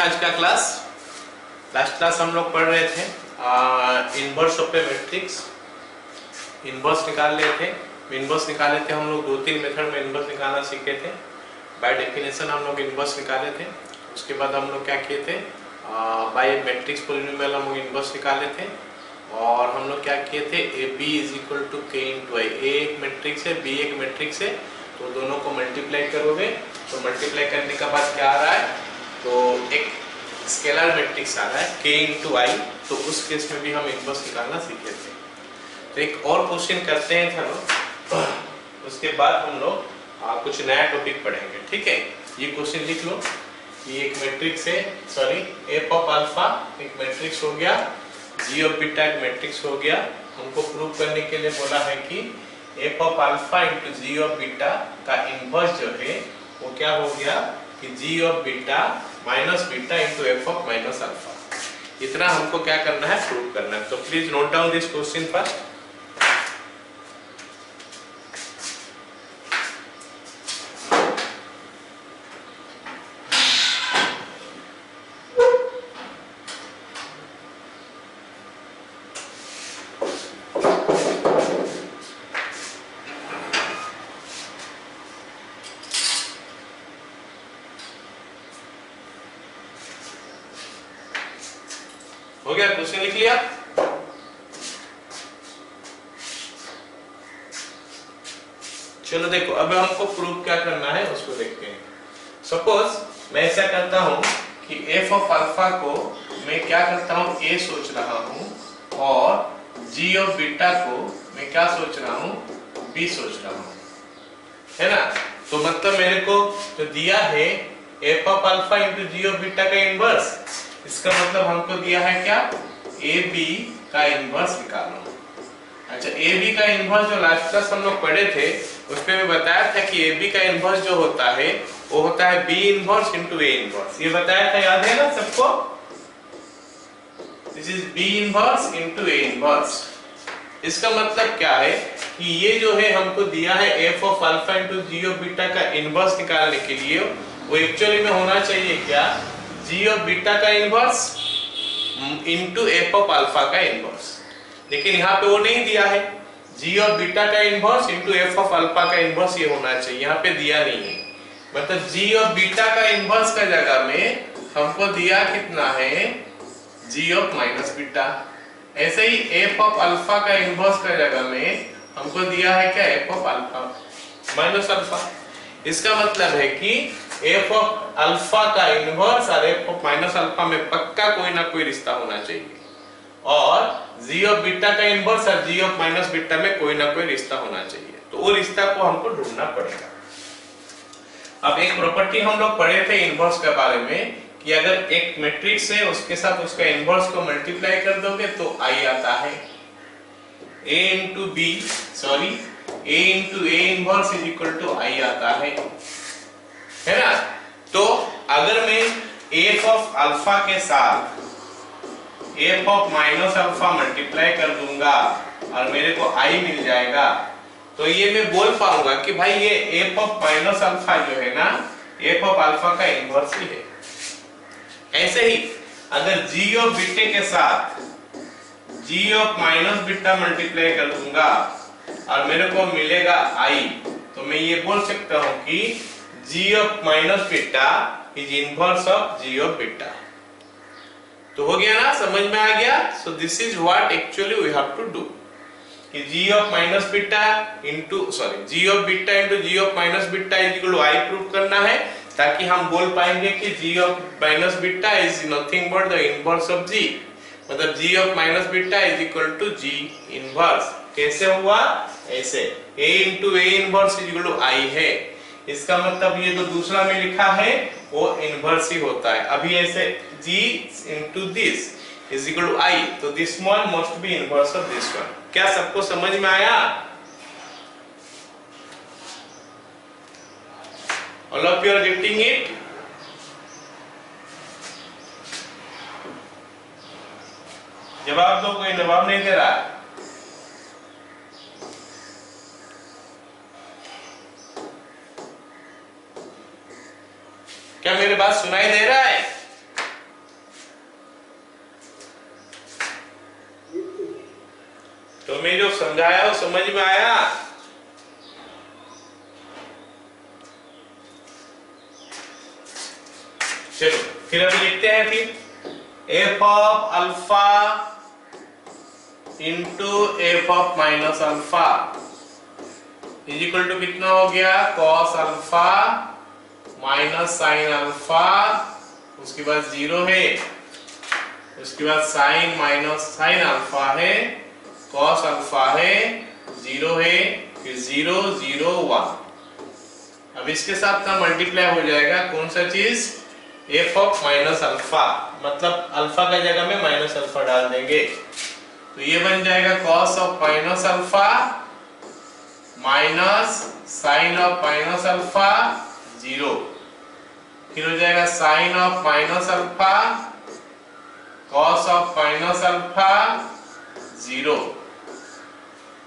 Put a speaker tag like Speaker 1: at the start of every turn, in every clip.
Speaker 1: आज का class. Last class हम लोग पढ़ रहे थे inverse of A matrix. Inverse निकाल रहे थे। इनवर्स निकाले थे हम लोग दो तीन मेथड में इनवर्स निकालना सीखे थे। बाय डेफिनेशन हम लोग इनवर्स निकाले थे। उसके बाद हम लोग क्या किए थे, बाय मैट्रिक्स पॉलिनोमियल हम लोग इनवर्स निकाले थे। और हम लोग क्या किए थे, A B is equal to K into I. A एक मैट्रिक्स है, बी एक मैट्रिक्स है, तो दोनों को मल्टीप्लाई करोगे तो मल्टीप्लाई करने के बाद क्या आ रहा है, तो एक स्केलर मैट्रिक्स आ रहा है k इंटू आई। तो उस केस में भी हम इनवर्स निकालना सीखे थे। तो एक और क्वेश्चन करते हैं चलो, उसके बाद हम लोग कुछ नया टॉपिक पढ़ेंगे। ठीक है, ये क्वेश्चन लिख लो। ये एक मैट्रिक्स है, सॉरी एफ ऑफ अल्फा एक मैट्रिक्स हो गया, जी ऑफ बीटा एक मैट्रिक्स हो गया। हमको प्रूव करने के लिए बोला है कि F of alpha into ji of beta का इनवर्स जो है वो क्या हो गया कि g of beta minus beta into F of minus alpha. इतना हमको क्या करना है, प्रूव करना है। तो please note down this question first. हो गया, क्वेश्चन लिख लिया। चलो देखो, अब हमको प्रूव क्या करना है उसको देखते हैं। सपोज मैं ऐसा करता हूं कि एफ ऑफ अल्फा को मैं क्या करता हूं, ए सोच रहा हूं, और जी ऑफ बीटा को मैं क्या सोच रहा हूं, बी सोच रहा हूं, है ना। तो मतलब मेरे को जो दिया है F of alpha into ji of beta का इनवर्स, इसका मतलब हमको दिया है क्या, ए बी का इनवर्स निकालो। अच्छा, ए बी का इनवर्स जो लास्ट क्लास हम लोग पढ़े थे उसमें मैं बताया था कि ए बी का इनवर्स जो होता है वो होता है B inverse into A inverse. ये बताया था, याद है ना सबको। This is B inverse into A inverse. इसका मतलब क्या है कि ये जो है हमको दिया है F of alpha into ji of beta का इनवर्स निकालने के लिए, वो एक्चुअली में होना चाहिए क्या, जी ऑफ बीटा का inverse into F of alpha का इनवर्स। लेकिन यहाँ पे वो नहीं दिया है, जी ऑफ बीटा का inverse into F of alpha का इनवर्स ये होना चाहिए, यहाँ पे दिया नहीं है। मतलब जी ऑफ बीटा का इनवर्स का जगह में हमको दिया कितना है, जी ऑफ माइनस बीटा। ऐसे ही एफ ऑफ अल्फा का इनवर्स का जगह में हमको दिया है क्या, F of alpha minus alpha. इसका मतलब है कि एफ ऑफ अल्फा का इनवर्स और एफ ऑफ माइनस अल्फा में पक्का कोई ना कोई रिश्ता होना चाहिए, और जी ऑफ बीटा का इनवर्स और जी ऑफ माइनस बीटा में कोई ना कोई रिश्ता होना चाहिए। तो वो रिश्ता को हमको ढूंढना पड़ेगा। अब एक प्रॉपर्टी हम लोग पढ़े थे इनवर्स के बारे में कि अगर एक मैट्रिक्स है उसके साथ उसका इनवर्स को मल्टीप्लाई कर दोगे तो आई आता है। a into b, sorry a into a inverse is equal to I आता है ना। तो अगर मैं एफ ऑफ अल्फा के साथ F of minus alpha multiply कर दूंगा और मेरे को आई मिल जाएगा, तो ये मैं बोल पाऊंगा कि भाई ये एफ ऑफ माइनस अल्फा जो है ना, एफ ऑफ अल्फा का इनवर्स ही है। ऐसे ही अगर जी ऑफ बीटे के साथ जी ऑफ माइनस बीटा मल्टीप्लाई कर दूंगा और मेरे को मिलेगा आई, तो मैं ये बोल सकता हूं कि g of minus beta is inverse of g of beta. तो हो गया ना, समझ में आ गया। So this is what actually we have to do कि g of minus beta into sorry g of beta into ji of minus beta is equal to I prove करना है, ताकि हम बोल पाएंगे कि g of minus beta is nothing but the inverse of g. मतलब G of minus beta is equal to g inverse. कैसे हुआ, ऐसे a into a inverse is equal to I है। इसका मतलब ये जो दूसरा में लिखा है वो इनवर्स ही होता है। अभी ऐसे g into this is equal to I, तो this one must be inverse of this one. क्या सबको समझ में आया? All of you are getting it? जवाब दो, कोई जवाब नहीं दे रहा। क्या मेरी बात सुनाई दे रहा है? तुम्हें जो समझाया वो समझ में आया? चलो फिर अभी लिखते हैं फिर F of alpha into F of minus alpha is equal to कितना हो गया? Cos alpha minus sine alpha, उसके बाद 0 है, उसके बाद साइन माइनस साइन अल्फा है, कॉस अल्फा है, 0 है, फिर 0 0 1। अब इसके साथ का मल्टीप्लाई हो जाएगा कौन सा चीज? एफ ऑफ माइनस अल्फा, मतलब अल्फा का जगह में माइनस अल्फा डाल देंगे तो ये बन जाएगा cos of minus alpha minus sine of minus alpha 0, फिर हो जाएगा sine of minus alpha cos of minus alpha 0।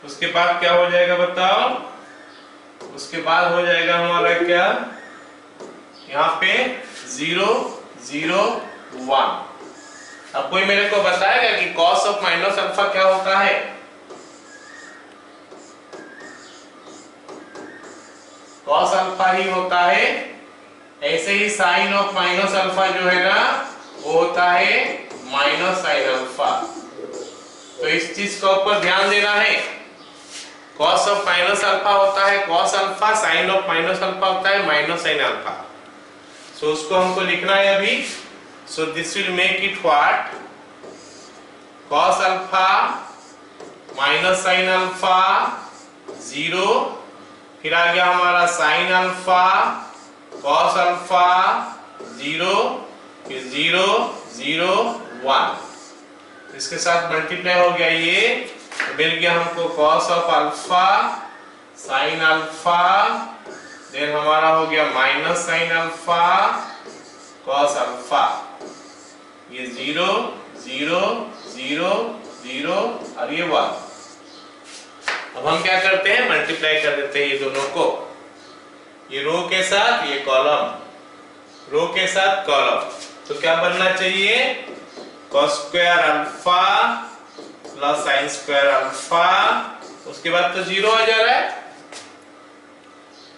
Speaker 1: उसके बाद क्या हो जाएगा बताओ? उसके बाद हो जाएगा हमारा क्या? यहाँ पे 0 0 1। अब कोई मेरे को बताएगा कि कॉस ऑफ माइनस अल्फा क्या होता है? कॉस अल्फा ही होता है। ऐसे ही साइन ऑफ माइनस अल्फा जो है ना वो होता है माइनस साइन अल्फा। तो इस चीज का ऊपर ध्यान देना है। कॉस ऑफ माइनस अल्फा होता है cos alpha, sine of minus alpha होता है माइनस साइन अल्फा। सो उसको हमको लिखना है अभी। So this will make it what? Cos alpha minus sine alpha 0, फिर आ गया हमारा साइन अल्फा कॉस अल्फा 0, फिर 0 0 1। इसके साथ मल्टीप्लाई हो गया ये, तो मिल गया हमको cos of alpha sine alpha, then हमारा हो गया minus sine alpha cos alpha. ये 0 0 0 0 और ये 1। अब हम क्या करते हैं? मल्टीप्लाई कर देते हैं ये दोनों को, ये रो के साथ ये कॉलम, रो के साथ कॉलम। तो क्या बनना चाहिए? cos square alpha plus sign square alpha, उसके बाद तो 0 आ जा रहा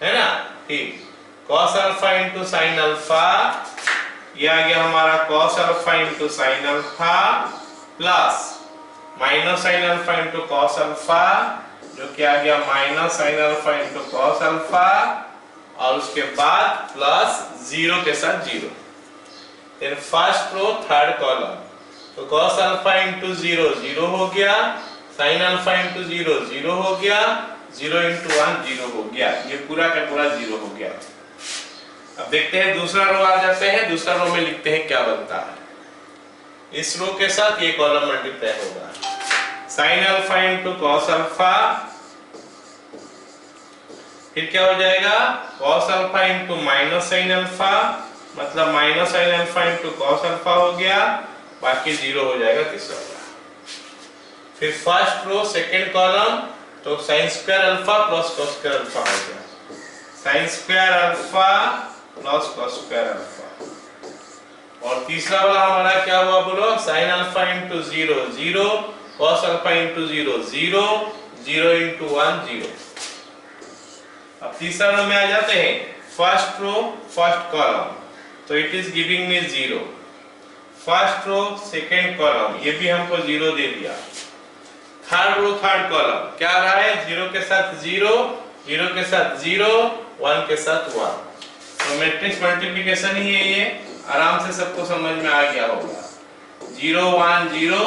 Speaker 1: है ना? ठीक, cos alpha into sine alpha, ये आ गया हमारा cos alpha into sine alpha plus minus sine alpha into cos alpha, जो कि आ गया minus sine alpha into cos alpha, और उसके बाद प्लस 0 के साथ 0। Then first row third column, तो cos अल्फा इंटू 0 0 हो गया, साइन अल्फा इंटू 0 0 हो गया, 0 इंटू 1 0 हो गया, ये पूरा का पूरा 0 हो गया। अब देखते हैं दूसरा रो आ जाते हैं। दूसरा रो में लिखते हैं क्या बनता है। इस रो के साथ ये कॉलम मल्टीप्लाई होगा, sine alpha into cos alpha, फिर क्या हो जाएगा? Cos alpha into minus sine alpha, मतलब minus sine alpha into cos alpha हो गया, बाकी 0 हो जाएगा तीसरा वाला। फिर फर्स्ट रो सेकंड कॉलम, तो sine square alpha plus cos square alpha हो गया, sine square alpha plus cos square alpha. और तीसरा वाला हमारा क्या हुआ बोलो? Sine alpha into 0 0, cos alpha into 0 0, 0 into 1 0। अब तीसरा रो में आ जाते हैं। फर्स्ट रो फर्स्ट कॉलम, तो it is giving me 0। First row second column, ये भी हमको 0 दे दिया। थर्ड रो थर्ड कॉलम क्या आ रहा है? 0 के साथ 0, 0 के साथ 0, 1 के साथ 1। तो मैट्रिक्स मल्टीप्लिकेशन ही है ये, आराम से सबको समझ में आ गया होगा। 0 1 0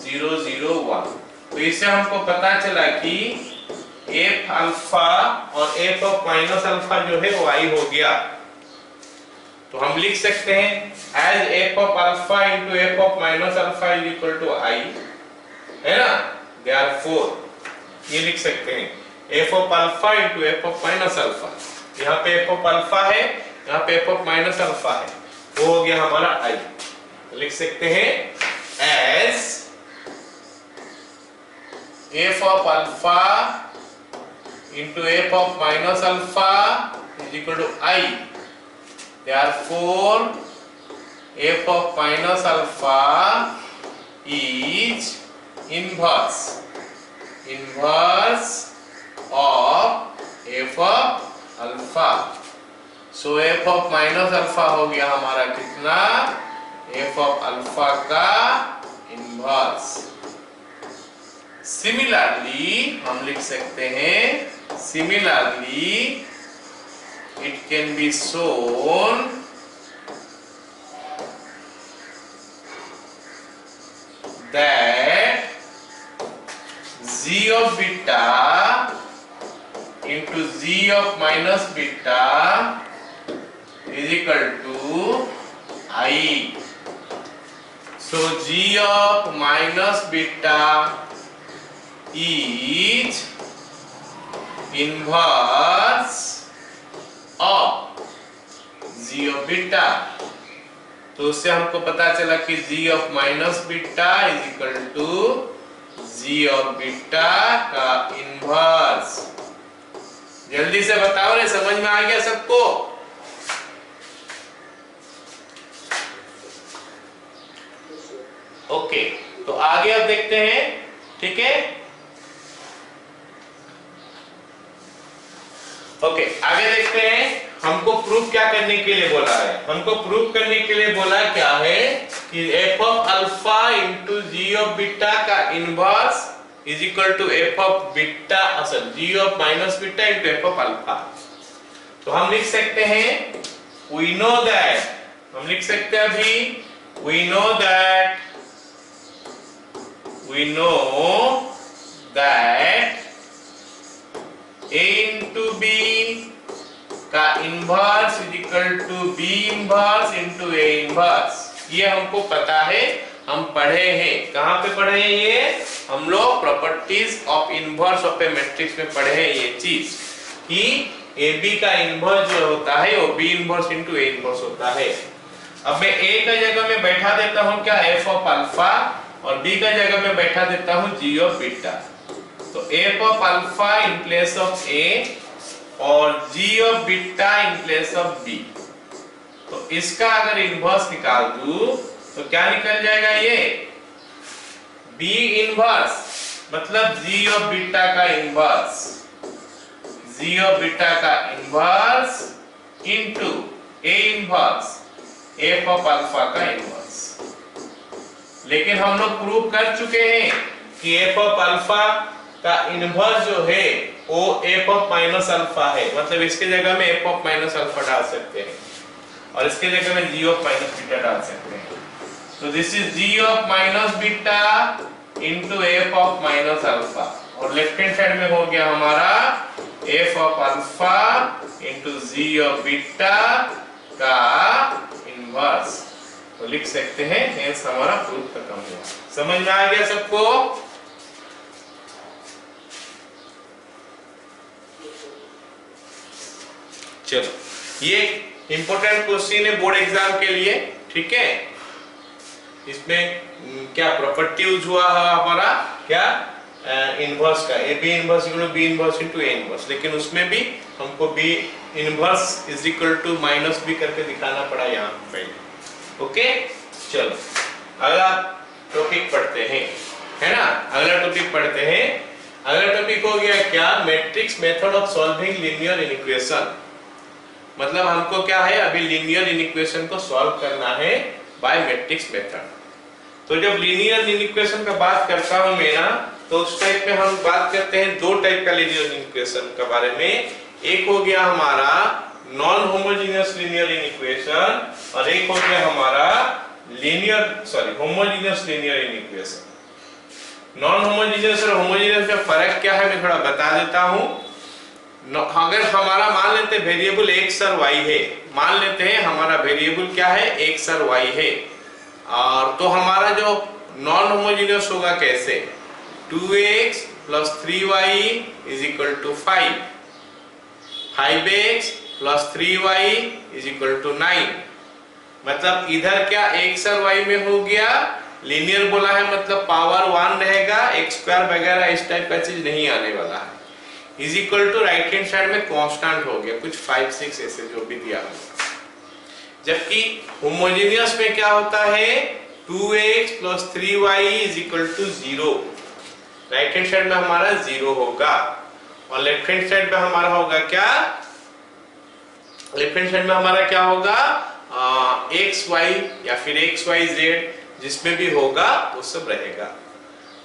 Speaker 1: 0 0 1। तो इससे हमको पता चला कि एफ अल्फा और एफ ऑफ माइनस अल्फा जो है वो आई हो गया। तो हम लिख सकते हैं as F of alpha into F of minus alpha is equal to I, है ना? देयरफॉर ये लिख सकते हैं F of alpha into F of minus alpha. यहाँ पे एफ ऑफ अल्फा है, यहाँ पे एफ ऑफ माइनस अल्फा है, वो हो गया हमारा आई। लिख सकते हैं as F of alpha into f of minus alpha is equal to I. Therefore, f of minus alpha is inverse. Inverse of F of alpha. So F of minus alpha हो गया हमारा कितना, एफ ऑफ अल्फा का inverse. Similarly हम लिख सकते हैं, similarly it can be shown that g of beta into g of minus beta is equal to I. So g of minus beta is inverse of g of beta। तो उससे हमको पता चला कि g of minus beta is equal to g of beta का inverse. जल्दी से बताओ रे, समझ में आ गया सबको? ओके, तो आगे अब देखते हैं, ठीक है? ओके, आगे देखते हैं। हमको प्रूफ क्या करने के लिए बोला है? हमको प्रूफ करने के लिए बोला क्या है कि F of alpha into ji of beta का inverse is equal to F of beta, असल G of minus beta into F of alpha. तो हम लिख सकते हैं, वी नो दैट, हम लिख सकते हैं अभी, we know that A into B का inverse is equal to B inverse into A inverse. ये हमको पता है, हम पढ़े हैं। कहाँ पे पढ़े हैं ये? हम लोग properties of inverse of A matrix में पढ़े हैं ये चीज, कि AB का इनवर्स जो होता है वो B inverse into A inverse होता है। अब मैं A का जगह में बैठा देता हूँ क्या, f ऑफ अल्फा, और B का जगह में बैठा देता हूँ g ऑफ बीटा। तो f of alpha in place of A और g of beta in place of B। तो इसका अगर इनवर्स निकाल दूं तो क्या निकल जाएगा, ये B इनवर्स मतलब g ऑफ बीटा का इनवर्स, g ऑफ बीटा का inverse into A inverse f of alpha का इनवर्स। लेकिन हम लोग प्रूव कर चुके हैं कि f ऑफ अल्फा का इनवर्स जो है वो f ऑफ माइनस अल्फा है, मतलब इसके जगह में f ऑफ माइनस अल्फा डाल सकते हैं और इसके जगह में g ऑफ माइनस बीटा डाल सकते हैं। तो this is g of minus beta into f of minus alpha, और लेफ्ट हैंड साइड में हो गया हमारा f of alpha into g of beta का इनवर्स। तो लिख सकते हैं हेंस हमारा प्रूफ खत्म हुआ। समझ में आ गया सबको? चलो, ये इंपॉर्टेंट क्वेश्चन है बोर्ड एग्जाम के लिए, ठीक है? इसमें क्या प्रॉपर्टी यूज हुआ है हमारा, क्या इनवर्स का, A B inverse equal to B inverse into A inverse, लेकिन उसमें भी हमको B inverse is equal to minus B करके दिखाना पड़ा यहाँ पे। ओके, चलो अगला टॉपिक पढ़ते हैं, है ना? अगला टॉपिक पढ़ते हैं। अगला टॉपिक हो गया क्या, matrix method of solving linear equation. मतलब हमको क्या है, अभी लीनियर इक्वेशन को सॉल्व करना है बाय मैट्रिक्स मेथड। तो जब लीनियर इक्वेशन का बात करता हूं मैं ना, तो उस टाइप में हम बात करते हैं दो टाइप का लीनियर इक्वेशन के बारे में। एक हो गया हमारा नॉन होमोजेनियस लीनियर इक्वेशन और एक हो गया हमारा homogeneous linear equation. Non homogeneous और होमोजेनियस में फर्क क्या है मैं थोड़ा बता देता हूं। अगर हमारा मान लेते हैं वेरिएबल x और y है, मान लेते हैं हमारा वेरिएबल क्या है, x और y है, और तो हमारा जो नॉन होमोजेनियस होगा कैसे, 2x plus 3y is equal to 5, 5x plus 3y is equal to 9। मतलब इधर क्या x और y में हो गया लीनियर बोला है, मतलब पावर 1 रहेगा, x स्क्वायर वगैरह इस टाइप का चीज नहीं आने वाला है। Is equal to right hand side में कांस्टेंट हो गया कुछ 5 6 ऐसे जो भी दिया होगा। जबकि होमोजेनियस में क्या होता है, 2x plus 3y is equal to 0। Right hand side में हमारा 0 होगा और लेफ्ट हैंड साइड में हमारा होगा क्या, लेफ्ट हैंड साइड में हमारा क्या होगा, एक्स वाई या फिर एक्स वाई जेड जिसमें भी होगा वो सब रहेगा।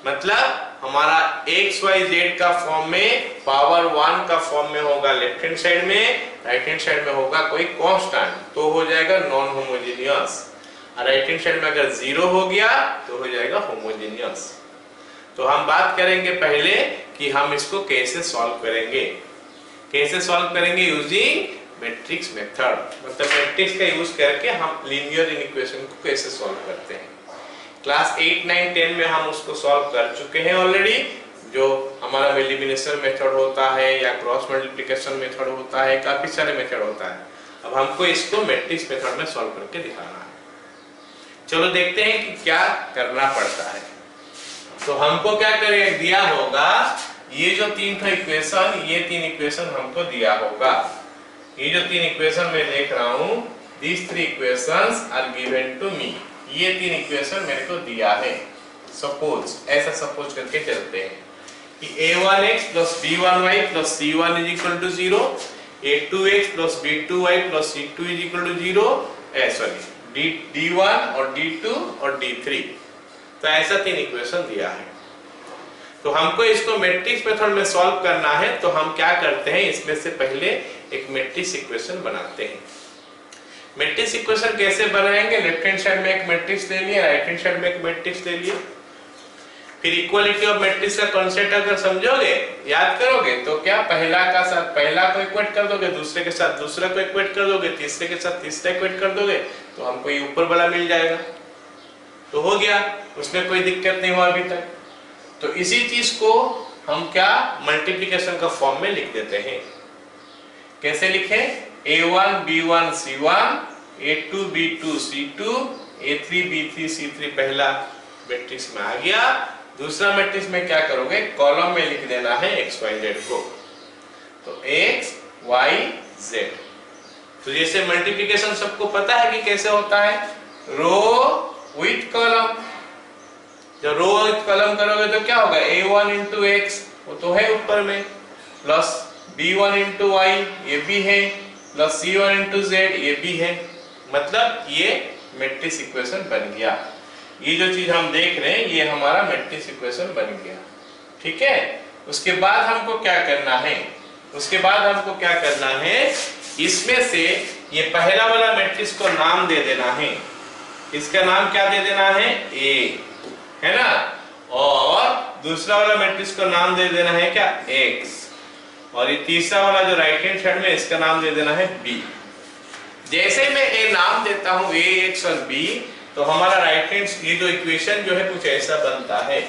Speaker 1: मतलब हमारा एक्स वाई जेड का फॉर्म में पावर 1 का फॉर्म में होगा लेफ्ट हैंड साइड में, राइट हैंड साइड में होगा कोई कांस्टेंट, तो हो जाएगा नॉन होमोजेनियस। और राइट हैंड साइड में अगर 0 हो गया तो हो जाएगा होमोजेनियस। तो हम बात करेंगे पहले कि हम इसको कैसे सॉल्व करेंगे। कैसे सॉल्व करेंगे, यूजिंग मैट्रिक्स मेथड, मतलब मैट्रिक्स का यूज करके हम लीनियर इक्वेशन को कैसे सॉल्व करते हैं। क्लास 8, 9, 10 में हम उसको सॉल्व कर चुके हैं ऑलरेडी, जो हमारा एलिमिनेशन मेथड होता है या क्रॉस मल्टीप्लिकेशन मेथड होता है, काफी सारे मेथड होता है। अब हमको इसको मैट्रिक्स मेथड में सॉल्व करके दिखाना है। चलो देखते हैं कि क्या करना पड़ता है। तो हमको क्या करें, दिया होगा ये जो 3 इक्वेशन, ये 3 इक्वेशन हमको दिया होगा। ये जो 3 इक्वेशन मैं देख रहा हूं, these 3 equations are given to me, ये 3 इक्वेशन मेरे को दिया है। सपोज ऐसा सपोज करके चलते हैं कि a1x plus b1y plus c1 is equal to 0, a2x plus b2y plus c2 is equal to 0, d1 और d2 और d3। तो ऐसा 3 इक्वेशन दिया है। तो हमको इसको मैट्रिक्स मेथड में सॉल्व करना है, तो हम क्या करते हैं, इसमें से पहले एक मैट्रिक्स इक्वेशन बनाते हैं। मैट्रिक्स इक्वेशन कैसे बनाएंगे, लेफ्ट हैंड साइड में एक मैट्रिक्स ले लिया, राइट हैंड साइड में एक मैट्रिक्स ले लिया। फिर इक्वालिटी ऑफ मैट्रिक्स का कांसेप्ट अगर समझोगे, याद करोगे, तो क्या पहला का साथ पहला को इक्वेट कर दोगे, दूसरे के साथ दूसरा को इक्वेट कर दोगे, तीसरे के साथ तीसरा इक्वेट कर दोगे, तो हमको ये ऊपर वाला मिल जाएगा। तो हो गया, उसमें कोई दिक्कत नहीं हुआ अभी तक। तो इसी चीज को हम क्या मल्टीप्लिकेशन का फॉर्म में लिख देते हैं। कैसे लिखें, a1 b1 c1, a2 b2 c2, a3 b3 c3 पहला मैट्रिक्स में आ गया। दूसरा मैट्रिक्स में क्या करोगे, कॉलम में लिख देना है x y z को। तो x y z। तो जैसे मल्टीप्लिकेशन सबको पता है कि कैसे होता है, रो विथ कॉलम। जब रो विथ कॉलम करोगे तो क्या होगा, a1 into x, वो तो है ऊपर में, प्लस b1 into y, ये भी है, प्लस c1 into z, ये भी है। मतलब ये मैट्रिक्स इक्वेशन बन गया। ये जो चीज हम देख रहे हैं ये हमारा मैट्रिक्स इक्वेशन बन गया। ठीक है, उसके बाद हमको क्या करना है, उसके बाद हमको क्या करना है, इसमें से ये पहला वाला मैट्रिक्स को नाम दे देना है। इसका नाम क्या दे देना है, A, है ना, और दूसरा वाला मैट्रिक्स को नाम दे देना है क्या, X, और ये तीसरा वाला जो राइट हैंड साइड में, इसका नाम दे देना है B। जैसे मैं A नाम देता हूं A, X और B, तो हमारा राइट हैंड ये जो इक्वेशन जो है कुछ ऐसा बनता है,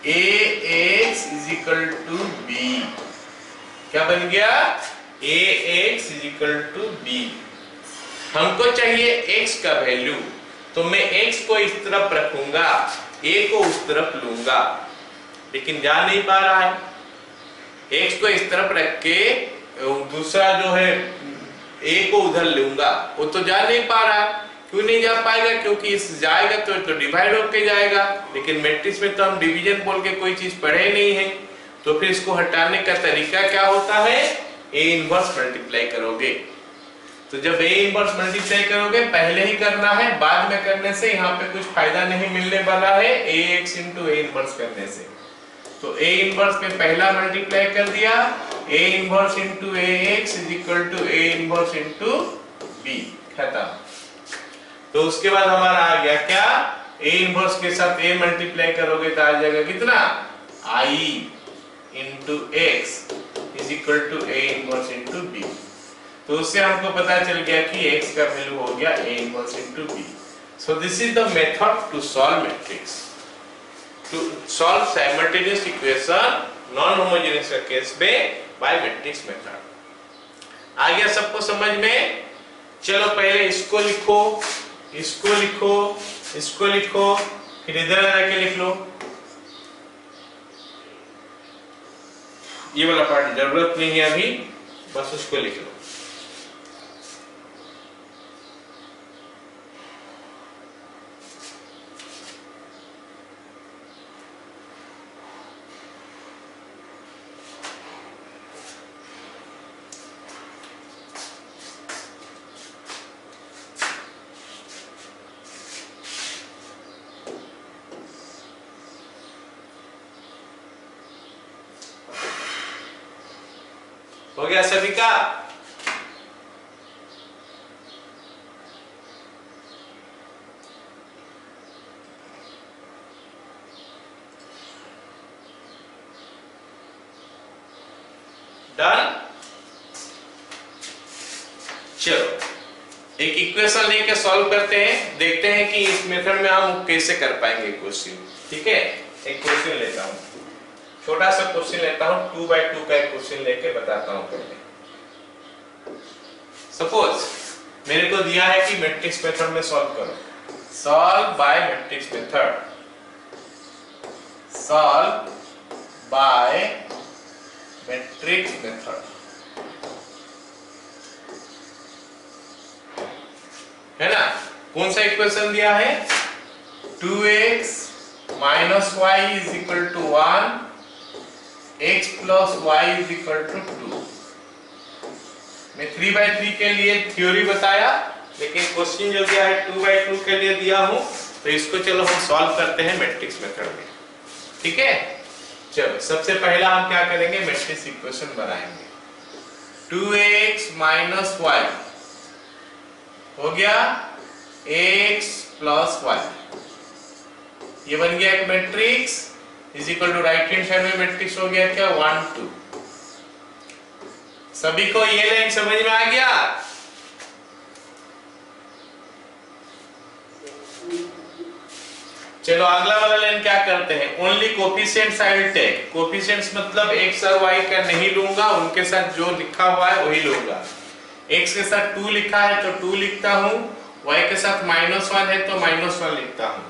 Speaker 1: ax is equal to b। क्या बन गया, ax is equal to b। हमको चाहिए x का वैल्यू, तो मैं x को इस तरफ रखूंगा, a को उस तरफ लूंगा, लेकिन जा नहीं पा रहा है। x को इस तरफ रख के दूसरा जो है a को उधर लूंगा, वो तो जा नहीं पा रहा। क्यों नहीं जा पाएगा, क्योंकि इस जाएगा तो डिवाइड होके जाएगा, लेकिन मैट्रिक्स में तो हम डिवीजन बोल के कोई चीज पढ़े नहीं है। तो फिर इसको हटाने का तरीका क्या होता है, a इनवर्स मल्टीप्लाई करोगे। तो जब a इनवर्स मल्टीप्लाई करोगे, पहले ही करना है, बाद में करने से यहाँ पे कुछ फायदा नहीं मिलने वाला है ax into a इनवर्स करने से। तो a इनवर्स में पहला मल्टीप्लाई कर दिया, a inverse into ax is equal to a inverse into b, खत्म। तो उसके बाद हमारा आ गया क्या, a इनवर्स के साथ a मल्टीप्लाई करोगे तो आ जाएगा कितना, i into x is equal to a inverse into b। तो उससे हमको पता चल गया कि x का वैल्यू हो गया a inverse into b। So this is the method to solve matrix, to solve simultaneous equation non-homogeneous case में by matrix method। आ गया सबको समझ में। चलो पहले इसको लिखो, इसको लिखो, इसको लिखो, फिर इधर आके लिख लो। ये वाला पार्ट जरूरत नहीं है अभी, बस उसको लिख लो। हो गया सभी का? डन। चलो एक इक्वेशन लेके सॉल्व करते हैं, देखते हैं कि इस मेथड में हम कैसे कर पाएंगे क्वेश्चन। ठीक है, एक क्वेश्चन लेता हूं, छोटा सा क्वेश्चन लेता हूं, 2x2 का एक क्वेश्चन लेके बताता हूं पहले। सपोज मेरे को दिया है कि मैट्रिक्स मेथड में सॉल्व करो, solve by matrix method, solve by matrix method, है ना। कौन सा इक्वेशन दिया है? 2x minus y is equal to 1, x plus y is equal to 2। मैं 3/3 के लिए थ्योरी बताया, लेकिन क्वेश्चन जो दिया है 2/2 के लिए दिया हूं, तो इसको चलो हम सॉल्व करते हैं मैट्रिक्स मेथड में। ठीक है, चलो सबसे पहला हम क्या करेंगे, मैट्रिक्स इक्वेशन बनाएंगे। 2x माइनस वाई हो गया x प्लस वाई, ये बन गया एक matrix, is equal to right hand side में मैट्रिक्स हो गया क्या 1 2। सभी को ये लाइन समझ में आ गया? चलो अगला वाला लाइन क्या करते हैं, only coefficients I will take. Coefficients मतलब x और y का नहीं लूंगा, उनके साथ जो लिखा हुआ है वही लूंगा। x के साथ 2 लिखा है तो 2 लिखता हूं, y के साथ -1 है तो -1 लिखता हूं।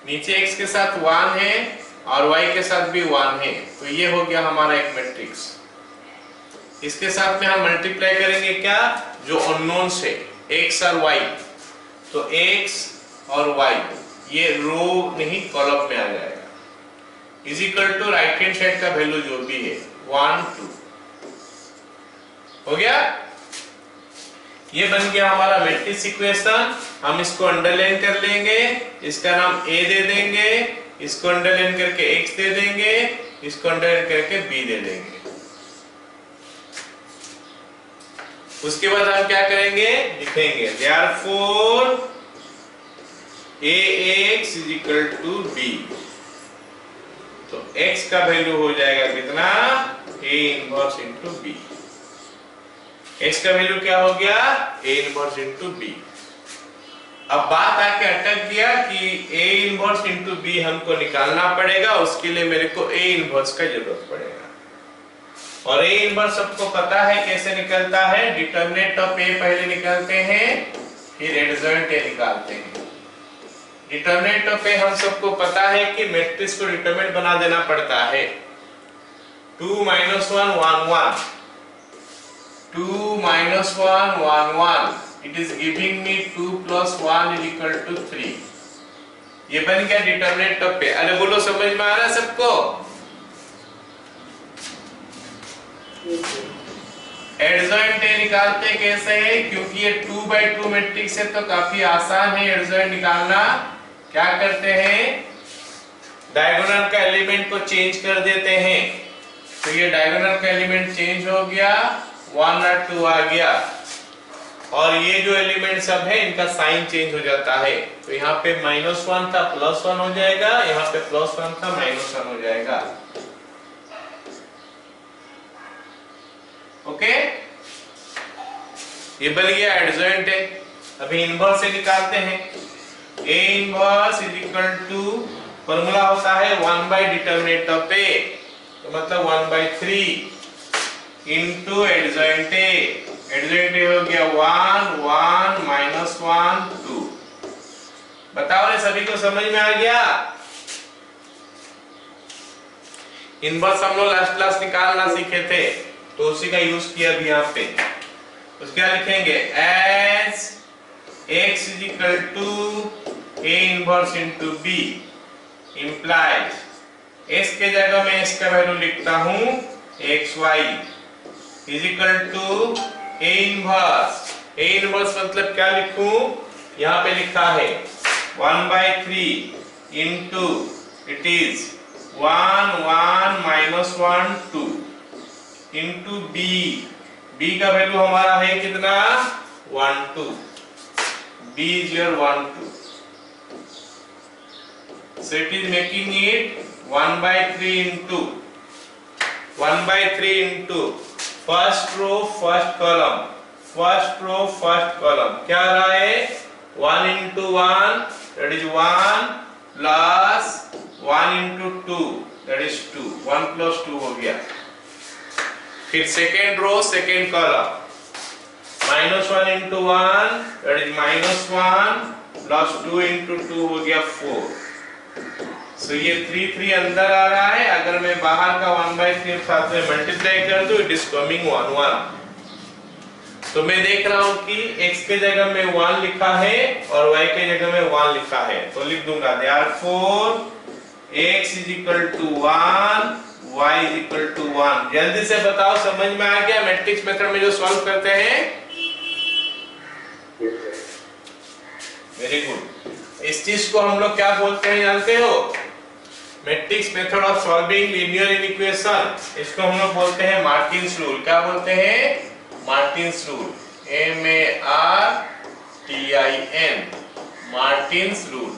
Speaker 1: नीचे x के साथ 1 है और y के साथ भी 1 है, तो ये हो गया हमारा एक मैट्रिक्स। इसके साथ में हम मल्टीप्लाई करेंगे क्या, जो अननोन्स है x और y, तो x और y ये रो नहीं कॉलम में आ जाएगा, is equal to right hand side का वैल्यू जो भी है 1 2। हो गया, ये बन गया हमारा मैट्रिक्स इक्वेशन। हम इसको अंडरलाइन कर लेंगे, इसका नाम a दे देंगे, इसको अंडरलाइन करके x दे देंगे, इसको अंडरलाइन करके b दे देंगे। उसके बाद हम क्या करेंगे, लिखेंगे therefore ax is equal to b, तो x का वैल्यू हो जाएगा कितना, a inverse into b। x का वैल्यू क्या हो गया, a इनवर्स इनटू b। अब बात आके अटक गया कि a इनवर्स इनटू b हमको निकालना पड़ेगा, उसके लिए मेरे को a इनवर्स का जरूरत पड़ेगा। और a इनवर्स सबको पता है कैसे निकलता है, डिटरमिनेंट ऑफ a पहले निकालते हैं, फिर एडजॉइंट a निकालते हैं। डिटरमिनेंट ऑफ a हम सबको पता है कि मैट्रिक्स को डिटरमिनेंट बना देना पड़ता है। 2 - 1 1 1, 2 - 1 1 1, it is giving me 2 + 1 is equal to 3। ये बन गया डिटरमिनेंट ऑफ a। अरे बोलो समझ में आ रहा है सबको? एडजॉइंट a निकालते कैसे है, क्योंकि ये 2/2 मैट्रिक्स है तो काफी आसान है एडजॉइंट निकालना। क्या करते हैं, डायगोनल का एलिमेंट को चेंज कर देते हैं, तो ये डायगोनल का एलिमेंट चेंज हो गया, 1 और 2 आ गया, और ये जो एलिमेंट सब है इनका साइन चेंज हो जाता है। तो यहाँ पे -1 था +1 हो जाएगा, यहाँ पे +1 था -1 हो जाएगा। ओके, ये बन गया एडजॉइंट है। अभी इनवर्स से निकालते हैं। a inverse is equal to, formula होता है 1 डिटरमिनेंट ऑफ a, तो मतलब 1/3 into adjoint a। Adjoint a हो गया 1 1 -1 2। बताओ रे, सभी को समझ में आ गया? इनवर्स हम लोग लास्ट क्लास निकालना सीखे थे, तो उसी का यूज किया अभी यहाँ पे। उसके बाद लिखेंगे as x is equal to a inverse into b implies s के जगह में s का वैल्यू लिखता हूँ xy is equal to a inverse। a inverse मतलब क्या लिखूं, यहाँ पे लिखा है 1/3 into it is 1 1 -1 2। Into B, B का वैल्यू हमारा है कितना 1 2, B is your 1 2, so it is making it 1/3 into 1/3 into first row first column, first row first column क्या आ रहा है 1 into 1 that is 1 plus 1 into 2 that is 2, 1 plus 2 हो गया। फिर second row second column -1 into 1 that is -1 plus 2 into 2 हो गया 4। So ये 3 3 अंदर आ रहा है, अगर मैं बाहर का 1/3 साथ में मल्टीप्लाई कर दूं इट इज कमिंग 1 1। तो मैं देख रहा हूं कि x के जगह में 1 लिखा है और y के जगह में 1 लिखा है, तो लिख दूंगा therefore x is equal to 1, y is equal to 1। जल्दी से बताओ समझ में आ गया मैट्रिक्स मेथड में जो सॉल्व करते हैं? Very good. इस चीज को हम लोग क्या बोलते हैं जानते हो? Matrix method of solving linear equation. इसको हम लोग बोलते हैं मार्टिन्स रूल। क्या बोलते हैं? Martins rule, MARTIN, Martins rule.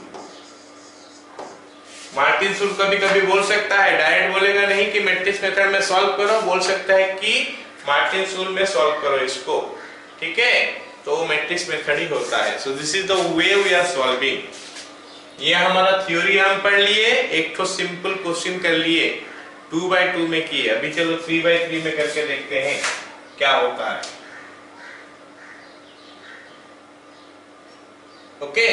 Speaker 1: Martins rule कभी कभी बोल सकता है, डायरेक्ट बोलेगा नहीं कि मैट्रिक्स मेथड में सॉल्व करो, बोल सकता है कि मार्टिन्स रूल में सॉल्व करो इसको, ठीक है? तो मैट्रिक्स मेथड ही होता है। So this is the way we are solving. ये हमारा थ्योरी हम पढ़ लिए, एक तो सिंपल क्वेश्चन कर लिए, 2/2 में किए। अभी चलो 3/3 में करके देखते हैं क्या होता है। ओके,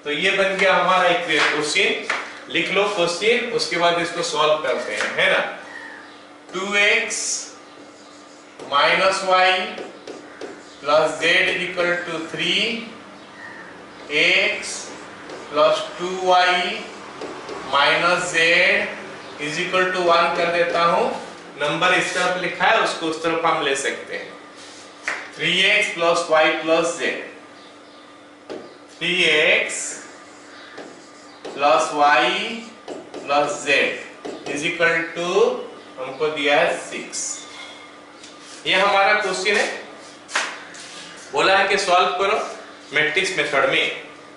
Speaker 1: तो ये बन गया हमारा एक क्वेश्चन। लिख लो क्वेश्चन, उसके बाद इसको सॉल्व करते हैं, है ना? 2x - y plus z is equal to 3x plus 2y minus z is equal to 1 कर देता हूं। नंबर इस तरफ लिखा है, उसको उस तरफ हम ले सकते हैं। 3x plus y plus z, 3x plus y plus z is equal to हमको दिया है 6। ये हमारा क्वेश्चन है, बोला है कि सॉल्व करो मैट्रिक्स मेथड में।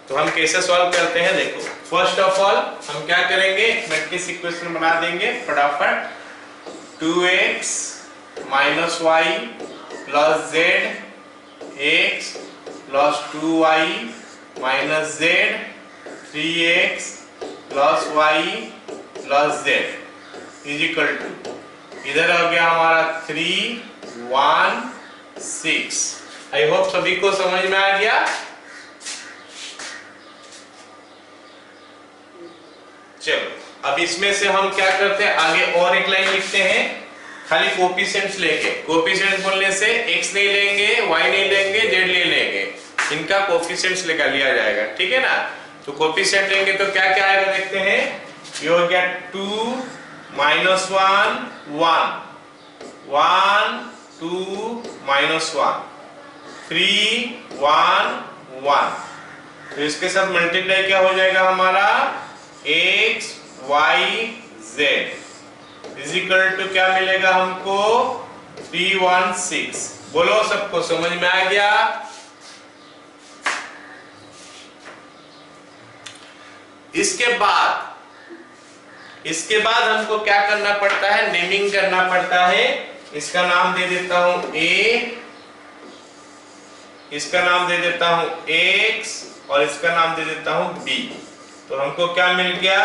Speaker 1: तो हम कैसे सॉल्व करते हैं देखो। फर्स्ट ऑफ ऑल हम क्या करेंगे, मैट्रिक्स इक्वेशन बना देंगे फटाफट। 2x - y plus z, x plus 2y minus z, 3x plus y plus z is equal to, इधर आ गया हमारा 3 1 6। आई होप सभी को समझ में आ गया। चलो अब इसमें से हम क्या करते हैं, आगे और एक लाइन लिखते हैं खाली कोफिशिएंट्स लेके। कोफिशिएंट्स बोलने से x नहीं लेंगे, y नहीं लेंगे, z ले लेंगे, इनका कोफिशिएंट्स लेकर लिया जाएगा, ठीक है ना? तो कोफिशिएंट लेंगे तो क्या क्या आएगा देखते हैं। ये हो गया 2 - 1 1 1 2 - 1 3 1 1। तो इसके साथ मल्टीप्लाई क्या हो जाएगा हमारा, x y z is equal to क्या मिलेगा हमको 316। बोलो सबको समझ में आ गया? इसके बाद हमको क्या करना पड़ता है, नेमिंग करना पड़ता है। इसका नाम दे देता हूं a, इसका नाम दे देता हूं x और इसका नाम दे देता हूं b। तो हमको क्या मिल गया,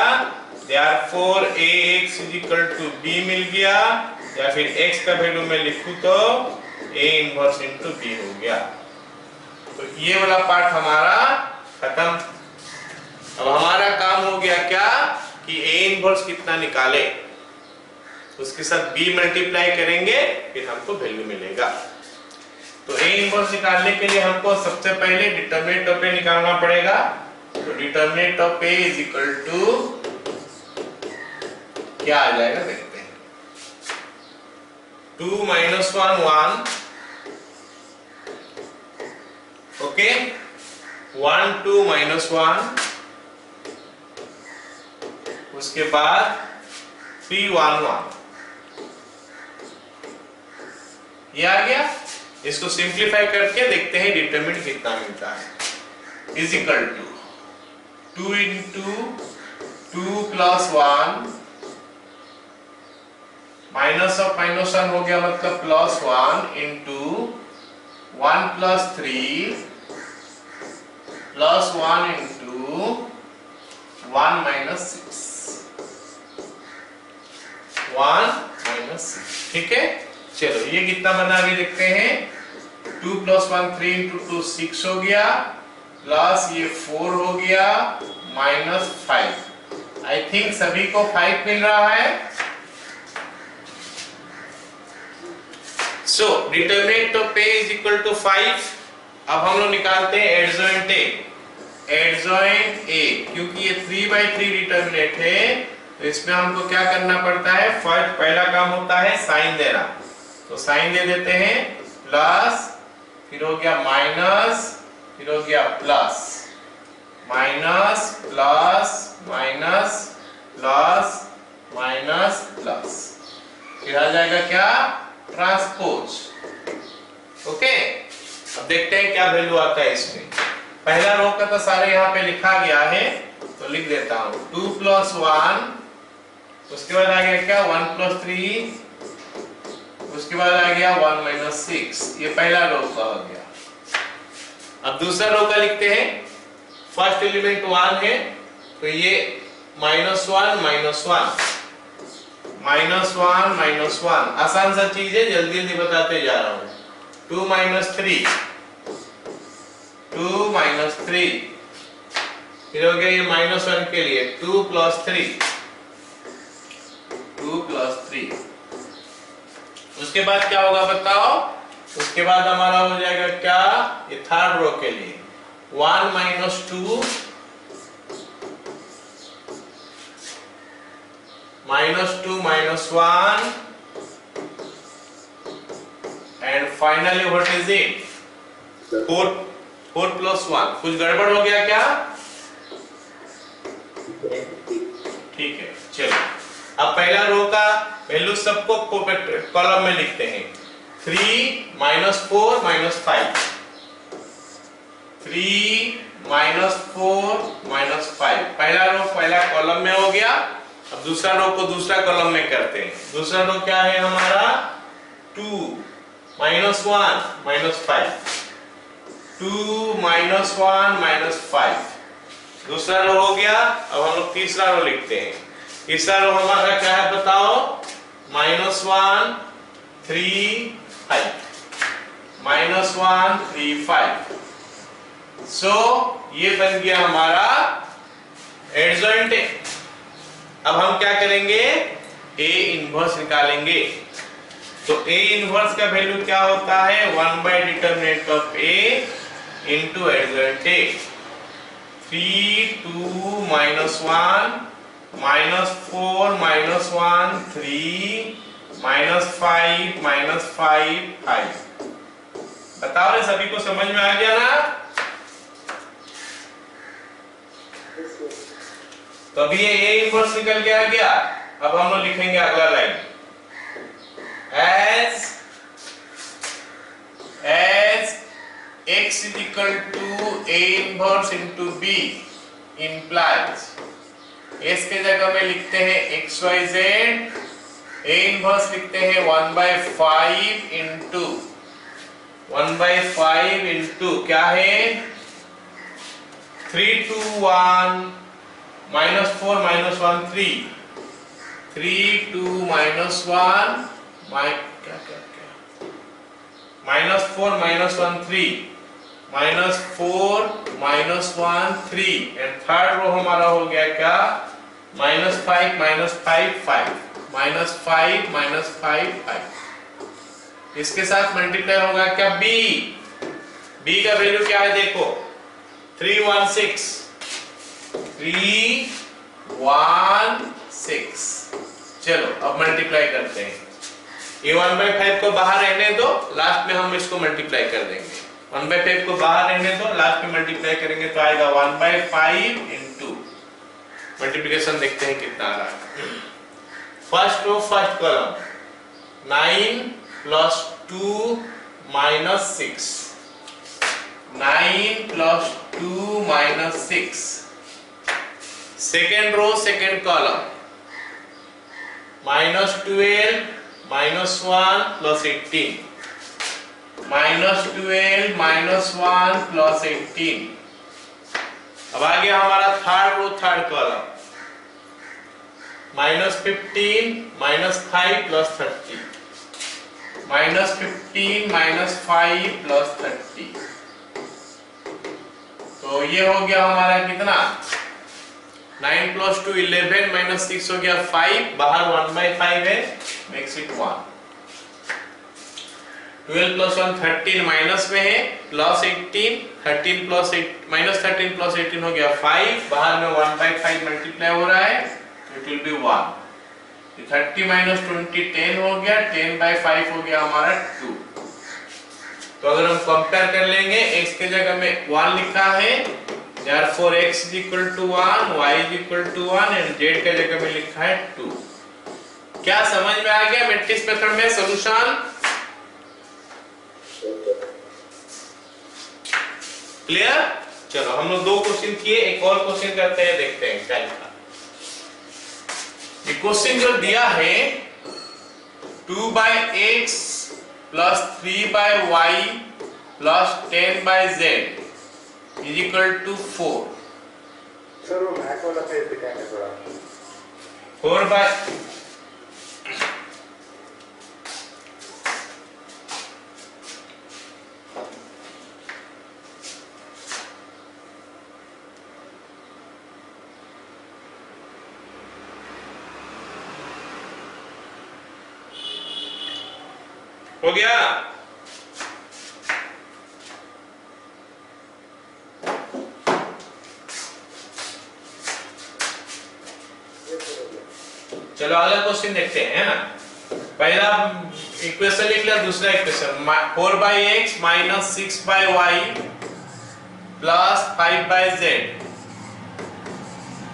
Speaker 1: therefore ax is equal to b मिल गया, या फिर x का वैल्यू मैं लिखूं तो a इनवर्स इनटू b हो गया। तो ये वाला पार्ट हमारा खत्म। अब हमारा काम हो गया क्या कि a इनवर्स कितना निकाले, उसके साथ b मल्टीप्लाई करेंगे, फिर हमको वैल्यू मिलेगा। तो a इनवर्स निकालने के लिए हमको सबसे पहले डिटरमिनेंट ऑफ a निकालना पड़ेगा। तो determinant of a is equal to क्या आ जाएगा देखते हैं। 2 - 1 1, ओके, 1 2 - 1, उसके बाद 3 1 1, ये आ गया। इसको सिंप्लीफाई करके देखते हैं डिटरमिनेंट कितना मिलता है। Is equal to 2 into 2 plus 1 minus of minus 1 हो गया मतलब plus 1 into 1 plus 3 plus 1 into 1 minus 6 1 minus 6। ठीक है, चलो ये कितना बना अभी देखते हैं। 2 प्लस 1 3 इंटू 2 6 हो गया, प्लस ये 4 हो गया, माइनस 5। आई थिंक सभी को 5 मिल रहा है। So determinant of A is equal to 5। अब हम लोग निकालते हैं एडजॉइंट ए। एडजॉइंट ए, क्योंकि ये 3/3 डिटरमिनेंट है तो इसमें हमको क्या करना पड़ता है, फर्स्ट पहला काम होता है साइन देना। तो साइन दे देते हैं, प्लस फिर हो गया माइनस फिर हो गया plus, minus plus minus plus minus plus, फिर आ जाएगा क्या, ट्रांसपोज। ओके, अब देखते हैं क्या वैल्यू आता है इसमें। पहला रो का तो सारे यहाँ पे लिखा गया है तो लिख देता हूँ। 2 प्लस 1, उसके बाद आ गया क्या 1 प्लस 3, उसके बाद आ गया 1 माइनस 6। ये पहला रो का हो गया। अब दूसरा रो का लिखते हैं। फर्स्ट एलिमेंट 1 है तो ये -1 -1 -1 -1, आसान सा चीज है, जल्दी जल्दी बताते जा रहा हूँ। 2 माइनस 3 2 माइनस 3, फिर हो गया ये -1 के लिए 2 प्लस 3 2 प्लस 3। उसके बाद क्या होगा बताओ, उसके बाद हमारा हो जाएगा क्या, ये थर्ड रो के लिए 1 minus 2 -2 -1 and finally what is it, 4 plus 1। कुछ गड़बड़ हो गया क्या? ठीक है, चलो अब पहला रो का वैल्यू सबको कॉलम में लिखते हैं। 3 -4 -5, 3 -4 -5, पहला रो पहला कॉलम में हो गया। अब दूसरा रो को दूसरा कॉलम में करते हैं। दूसरा रो क्या है हमारा, 2 -1 -5, 2 -1 -5, दूसरा रो हो गया। अब हम लोग तीसरा रो लिखते हैं। तीसरा रो हमारा क्या है बताओ, -1 3 5, -1 3 5। सो ये बन गया हमारा एडजॉइंट। अब हम क्या करेंगे, ए इनवर्स निकालेंगे। तो ए इनवर्स का वैल्यू क्या होता है, 1/डिटरमिनेंट of A into adjoint A. 3 2 -1 -4 -1 3 -5 5। बताओ रे, सभी को समझ में आ गया ना? तो अभी ये ए इनवर्स निकल के आ गया। अब हम लोग लिखेंगे अगला line, as x is equal to a inverse into b implies, s के जगह में लिखते हैं xyz, a inverse लिखते हैं 1/5 into 1/5 into क्या है, 3 2 1 -4 -1 3 3 2 -1 क्या क्या क्या -4 -1 3 -4 -1 3 एंड थर्ड रो हमारा हो गया क्या, -5 -5 5 -5 -5 5। इसके साथ मल्टीप्लाई होगा क्या, b का वैल्यू क्या है देखो, 3 1 6 3 1 6। चलो अब मल्टीप्लाई करते हैं। ये 1/5 को बाहर रहने दो, लास्ट में हम इसको मल्टीप्लाई कर देंगे। 1/5 को बाहर रहने दो, लास्ट में मल्टीप्लाई करेंगे तो आएगा 1/5 इंटू, मल्टीप्लिकेशन देखते हैं कितना आ रहा है। First row first column 9 + 2 minus 6, 9 plus 2 minus 6, second row second column, minus 12 minus 1 plus 18, minus 12 minus 1 plus 18। अब आ गया हमारा third row third column, minus 15 minus 5 plus 30, minus 15 minus 5 plus 30। तो ये हो गया हमारा कितना, 9 plus 2 11 minus 6 हो गया 5, बाहर 1/5 है, makes it 1। 12 plus 1 13 माइनस में है, प्लस 18, 13 plus 8 minus 13 plus 18 हो गया 5, बाहर में 1/5 मल्टीप्लाई हो रहा है, it will be 1। 30 minus 20 10 हो गया, 10/5 हो गया हमारा 2। तो अगर हम कंपेयर कर लेंगे, x के जगह में 1 लिखा है, therefore x is equal to 1, y is equal to 1 and z के जगह में लिखा है 2। क्या समझ में आ गया मैट्रिक्स मेथड में सॉल्यूशन? क्लियर? चलो हम लोग 2 क्वेश्चन किए, एक और क्वेश्चन करते हैं, देखते हैं क्या लिखा। ये क्वेश्चन जो दिया है 2/x plus 3/y plus 10/z is equal to 4।
Speaker 2: Sir वो मैथ वाला पेज दिखाएंगे थोड़ा।
Speaker 1: 4 हो गया। चलो अगला क्वेश्चन देखते हैं, है ना। पहला इक्वेशन लिख लिया, दूसरा equation 4/x minus 6/y plus 5/z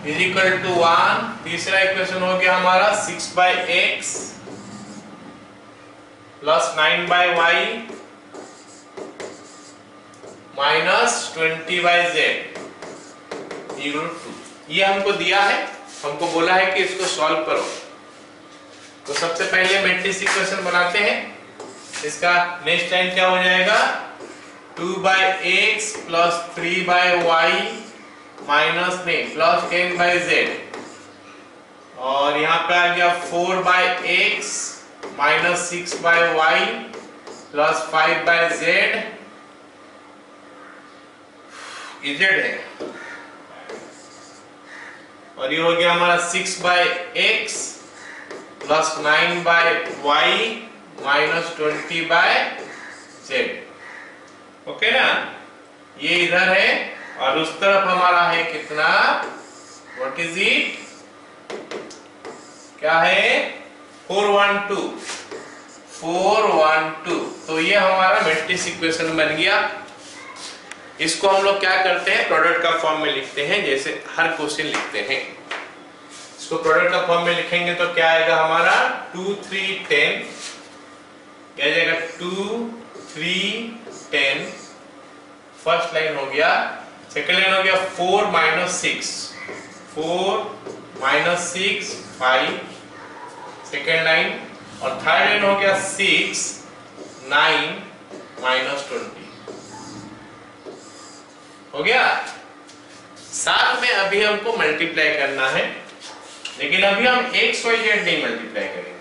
Speaker 1: is equal to 1। तीसरा इक्वेशन हो गया हमारा 6/x plus 9/y minus 20/z equal to 2। ये हमको दिया है, हमको बोला है कि इसको सॉल्व करो। तो सबसे पहले मैट्रिक्स इक्वेशन बनाते हैं। इसका नेक्स्ट टाइम क्या हो जाएगा, 2/x plus 3/y minus plus 10/z, और यहाँ पे आ गया 4/x minus 6/y plus 5/z, z है, और ये हो गया हमारा 6/x plus 9/y minus 20/z। Okay ना, ये इधर है और उस तरफ हमारा है कितना, व्हाट इज इट, क्या है, 412। तो ये हमारा मैट्रिक्स इक्वेशन बन गया। इसको हम लोग क्या करते हैं, प्रोडक्ट का फॉर्म में लिखते हैं, जैसे हर क्वेश्चन लिखते हैं। इसको प्रोडक्ट का फॉर्म में लिखेंगे तो क्या आएगा हमारा, 2 3 10, क्या जाएगा 2 3 10, फर्स्ट लाइन हो गया। सेकंड लाइन हो गया 4 minus 6, 4 minus 6 5, सेकेंड लाइन, और थर्ड लाइन हो गया 6 9 minus 20। हो गया। साथ में अभी हमको मल्टीप्लाई करना है, लेकिन अभी हम x y z नहीं मल्टीप्लाई करेंगे,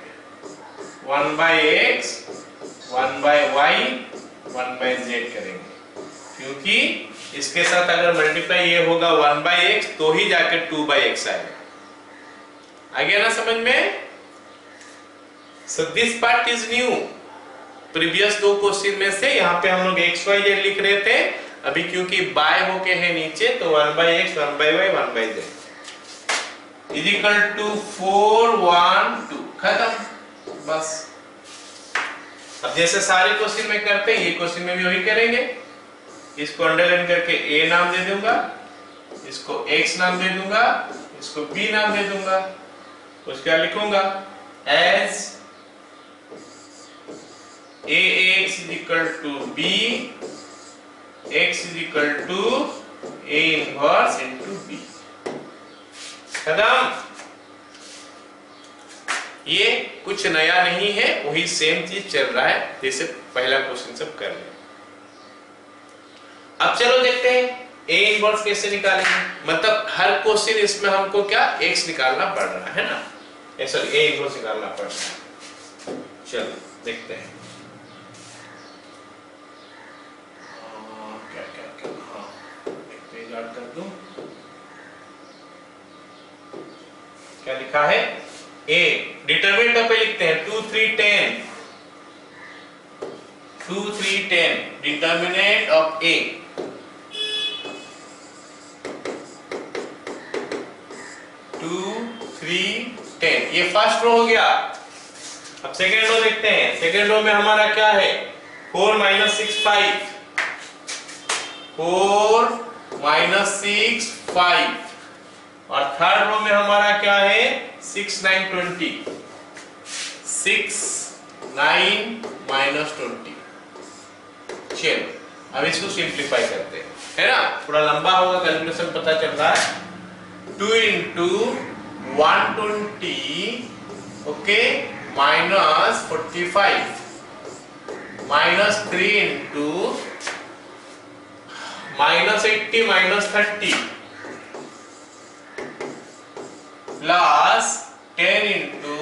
Speaker 1: 1/x 1/y 1/z करेंगे, क्योंकि इसके साथ अगर मल्टीप्लाई ये होगा 1/x तो ही जाके 2/x आएगा। आ गया ना समझ में? So this part is new। Previous 2 question में से यहाँ पे हम लोग x y z लिख रहे थे, अभी क्योंकि बाय होके है नीचे तो 1/x 1/y 1/z is equal to 4 1 2, खत्म बस। अब जैसे सारे क्वेश्चन में करते हैं, ये क्वेश्चन में भी वही करेंगे। इसको अंडरलाइन करके a नाम दे दूंगा, इसको x नाम दे दूंगा, इसको b नाम दे दूंगा। तो क्या लिखूंगा, as a equal to B, x is equal to A inverse into B. खत्म। ये कुछ नया नहीं है, वही सेम चीज चल रहा है जैसे पहला क्वेश्चन सब कर रहे हैं। अब चलो देखते हैं ए इनवर्स कैसे निकालेंगे। मतलब हर क्वेश्चन इसमें हमको क्या x निकालना पड़ रहा है ना, सॉरी ए इनवर्स निकालना पड़ रहा है। चलो देखते हैं क्या क्या क्या। हाँ, एक पेज ऐड कर दूं। क्या लिखा है? ए डिटरमिनेंट पे लिखते हैं 2 3 10, 2 3 10 डिटरमिनेंट ऑफ ए। 2 3 10 ये फर्स्ट रो हो गया। अब सेकेंड रो देखते हैं। सेकेंड रो में हमारा क्या है? 4 - 6 5, 4 - 6 5। और थर्ड रो में हमारा क्या है? 6 9 20, 6 9 - 20। चलो अब इसको सिंप्लीफाई करते हैं, है ना, थोड़ा लंबा होगा, कैलकुलेशन पता चल रहा है। 2 × 120, okay, minus 45, minus 3 × -80 -30 plus 10 ×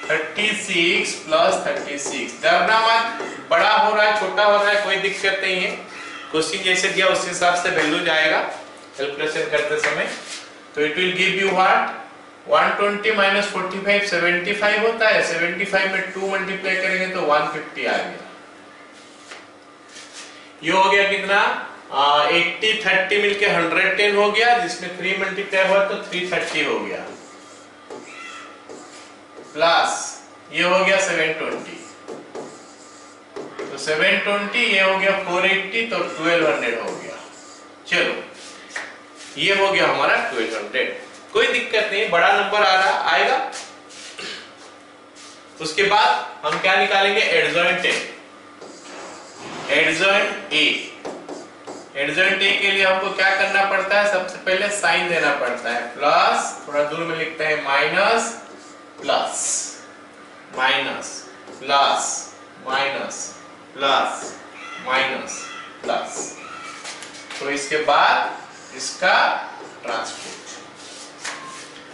Speaker 1: 36 plus 36। डरना मत, बड़ा हो रहा है छोटा हो रहा है कोई दिक्कत नहीं है, क्वेश्चन जैसे दिया उस हिसाब से वैल्यू जाएगा कैलकुलेशन करते समय। तो it will give you what? 120 - 45 75 होता है। 75 में 2 मल्टीप्लाई करेंगे तो 150 आ गया। ये हो गया कितना? 80 30 मिलके 110 हो गया, जिसमें 3 मल्टीप्लाई हुआ तो 330 हो गया। प्लस ये हो गया 720, तो 720 ये हो गया 480, तो 1200 हो गया। चलो ये हो गया हमारा 1200। कोई दिक्कत नहीं, बड़ा नंबर आ रहा आएगा। उसके बाद हम क्या निकालेंगे? Adjoint A. Adjoint A, adjoint A के लिए हमको क्या करना पड़ता है? सबसे पहले साइन देना पड़ता है, प्लस, थोड़ा दूर में लिखते हैं minus plus, minus plus, minus plus, minus plus. तो इसके बाद इसका ट्रांसपोज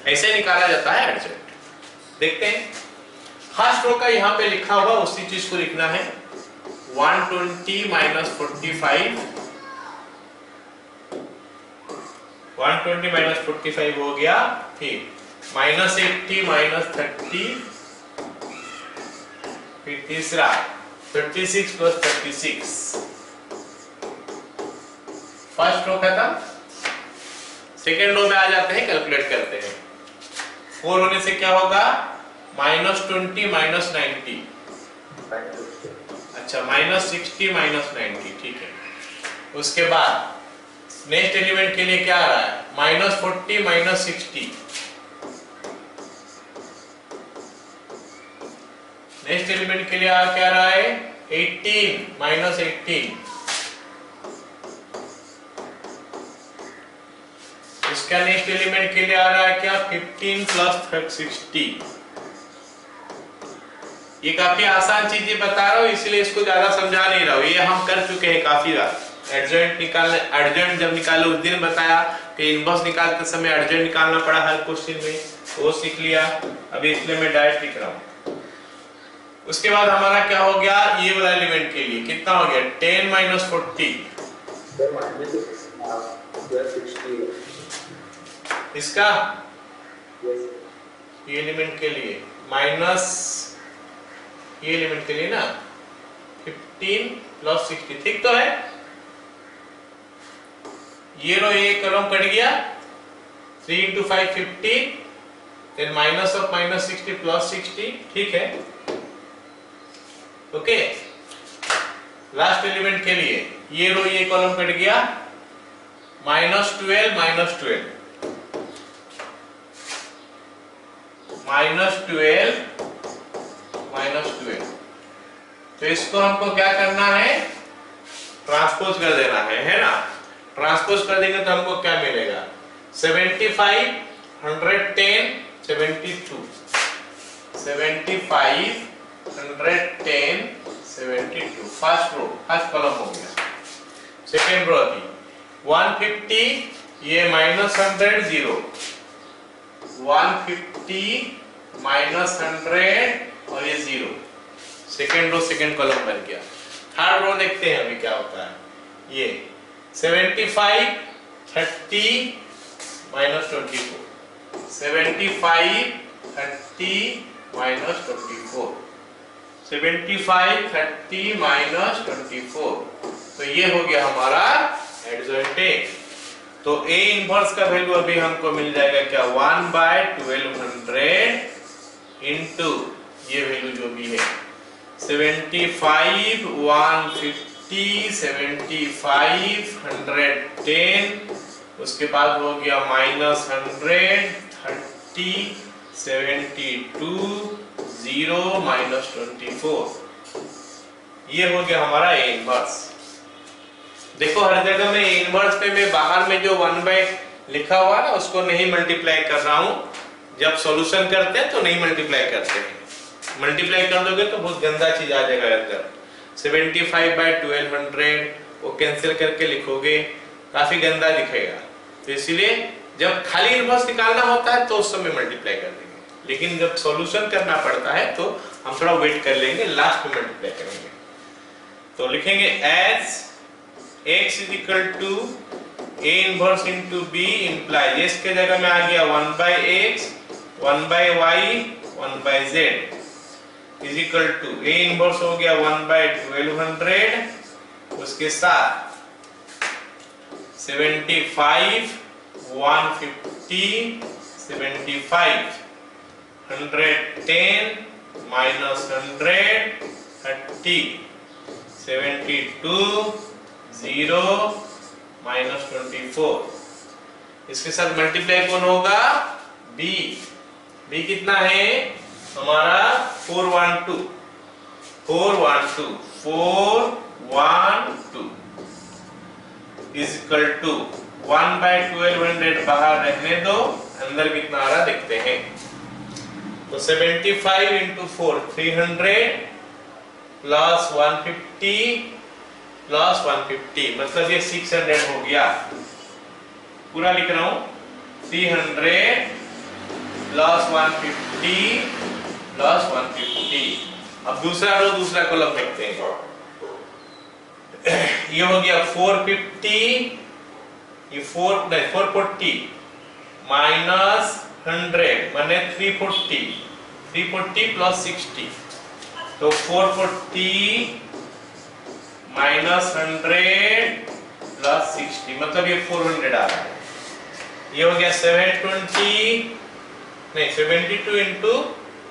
Speaker 1: ऐसे निकाला जाता है एडजॉइंट। देखते हैं फर्स्ट रो का यहाँ पे लिखा हुआ उसी चीज को लिखना है। 120 - 45, 120 - 45 हो गया, फिर -80 - 30, फिर तीसरा 36 प्लस 36। फर्स्ट रो खत्म। सेकेंड रो में आ जाते हैं, कैलकुलेट करते हैं। 4 होने से क्या होगा? -20 - 90, अच्छा -60 - 90, ठीक है। उसके बाद नेक्स्ट एलिमेंट के लिए क्या आ रहा है? -40 - 60। नेक्स्ट एलिमेंट के लिए क्या आ रहा है? 18 - 18। इसका नेक्स्ट एलिमेंट के लिए आ रहा है क्या? 15 प्लस 60। ये काफी आसान चीजें बता रहा हूँ, इसलिए इसको ज्यादा समझा नहीं रहा हूँ, ये हम कर चुके हैं काफी बार। एडजॉइंट निकालने, एडजॉइंट जब निकाले उस दिन बताया कि इनवर्स निकालते समय एडजॉइंट निकालना पड़ा हर क्वेश्चन में, वो सीख लिया। अभी इसलिए मैं डायरेक्ट लिख रहा हूँ। उसके बाद हमारा क्या हो गया? ये वाला एलिमेंट के लिए कितना हो गया? 10 - 40। इसका ये एलिमेंट के लिए माइनस, ये एलिमेंट के लिए ना 15 प्लस 60, ठीक तो है। ये रो ये कॉलम कट गया। 3 × 5 50, देन माइनस ऑफ -60 प्लस 60, ठीक है। ओके, लास्ट एलिमेंट के लिए ये रो ये कॉलम कट गया। -12 - 12, -12 - 12, तो इसको हमको क्या करना है, ट्रांसपोज कर देना है ना। ट्रांसपोज कर देंगे तो हमको क्या मिलेगा, 75 110 72, 75 110 72 फर्स्ट रो, फर्स्ट कॉलम हो गया। सेकेंड रो अभी 150, ये -100 0, 150 -100 और ये 0, सेकेंड रो सेकेंड कॉलम बन गया। थर्ड रो देखते हैं अभी क्या होता है, ये 75 30 -24, 75 30 -24, 75 30 -24, तो ये हो गया हमारा एडजॉइंट। तो A इनवर्स का वैल्यू अभी हमको मिल जाएगा क्या, 1/1200 इनटू ये वैल्यू जो भी है 75 150 75 110, उसके बाद हो गया -100 30 72 0 -24, ये हो गया हमारा A इनवर्स। देखो हर जगह में A इनवर्स पे मैं बाहर में जो 1/ लिखा हुआ है ना उसको नहीं मल्टीप्लाई कर रहा हूं, जब सॉल्यूशन करते हैं तो नहीं मल्टीप्लाई करते हैं, मल्टीप्लाई कर दोगे तो बहुत गंदा चीज आ जाएगा अंदर। 75/1200 वो कैंसिल करके लिखोगे, काफी गंदा दिखेगा, तो इसलिए जब खाली इनवर्स निकालना होता है तो उस समय मल्टीप्लाई कर देंगे, लेकिन जब सॉल्यूशन करना पड़ता है तो हम थोड़ा वेट कर लेंगे, लास्ट में मल्टीप्लाई करेंगे। तो लिखेंगे as x = A inverse into B implies, इसके जगह में आ गया 1/x 1/y 1/z is equal to A inverse हो गया 1/1200, उसके साथ 75 150 75 110 -100 30 72 0 -24, इसके साथ मल्टीप्लाई कौन होगा, B कितना है हमारा 412 is equal to 1/1200 बाहर रहने दो, अंदर कितना आ रहा देखते हैं। तो 75 into 4 300 प्लस 150 प्लस 150, मतलब ये 600 हो गया, पूरा लिख रहा हूं 300 प्लस 150 प्लस 150। अब दूसरा रो दूसरा कॉलम देखते हैं, ये हो गया 450, ये 440 माइनस 100 माने 340 प्लस 60, तो 440 माइनस 100 प्लस 60, मतलब ये 400 आ रहा है। ये हो गया 72 into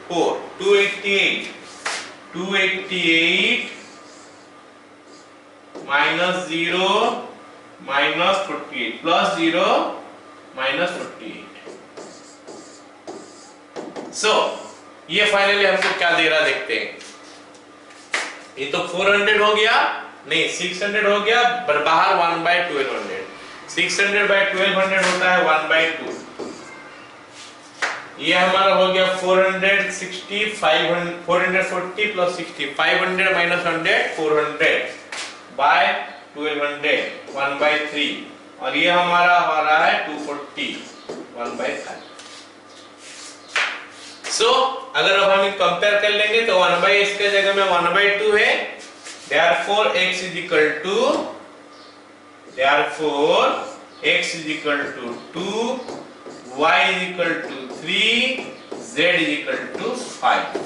Speaker 1: 4 288 minus 0 minus 48 plus 0 minus 48। सो ये फाइनली हमको क्या दे रहा देखते हैं, ये तो 400 हो गया, नहीं 600 हो गया, पर बाहर 1/1200, 600/1200 होता है 1/2, ये हमारा हो गया 460 440 प्लस 60 500 माइनस 100 400 बाय 1200 1/3, और ये हमारा हो रहा है 240 1/3। सो अगर अब हम कंपेयर कर लेंगे तो 1/x के जगह में 1/2 है, therefore x is equal to 2, y is equal to 3, z is equal to 5।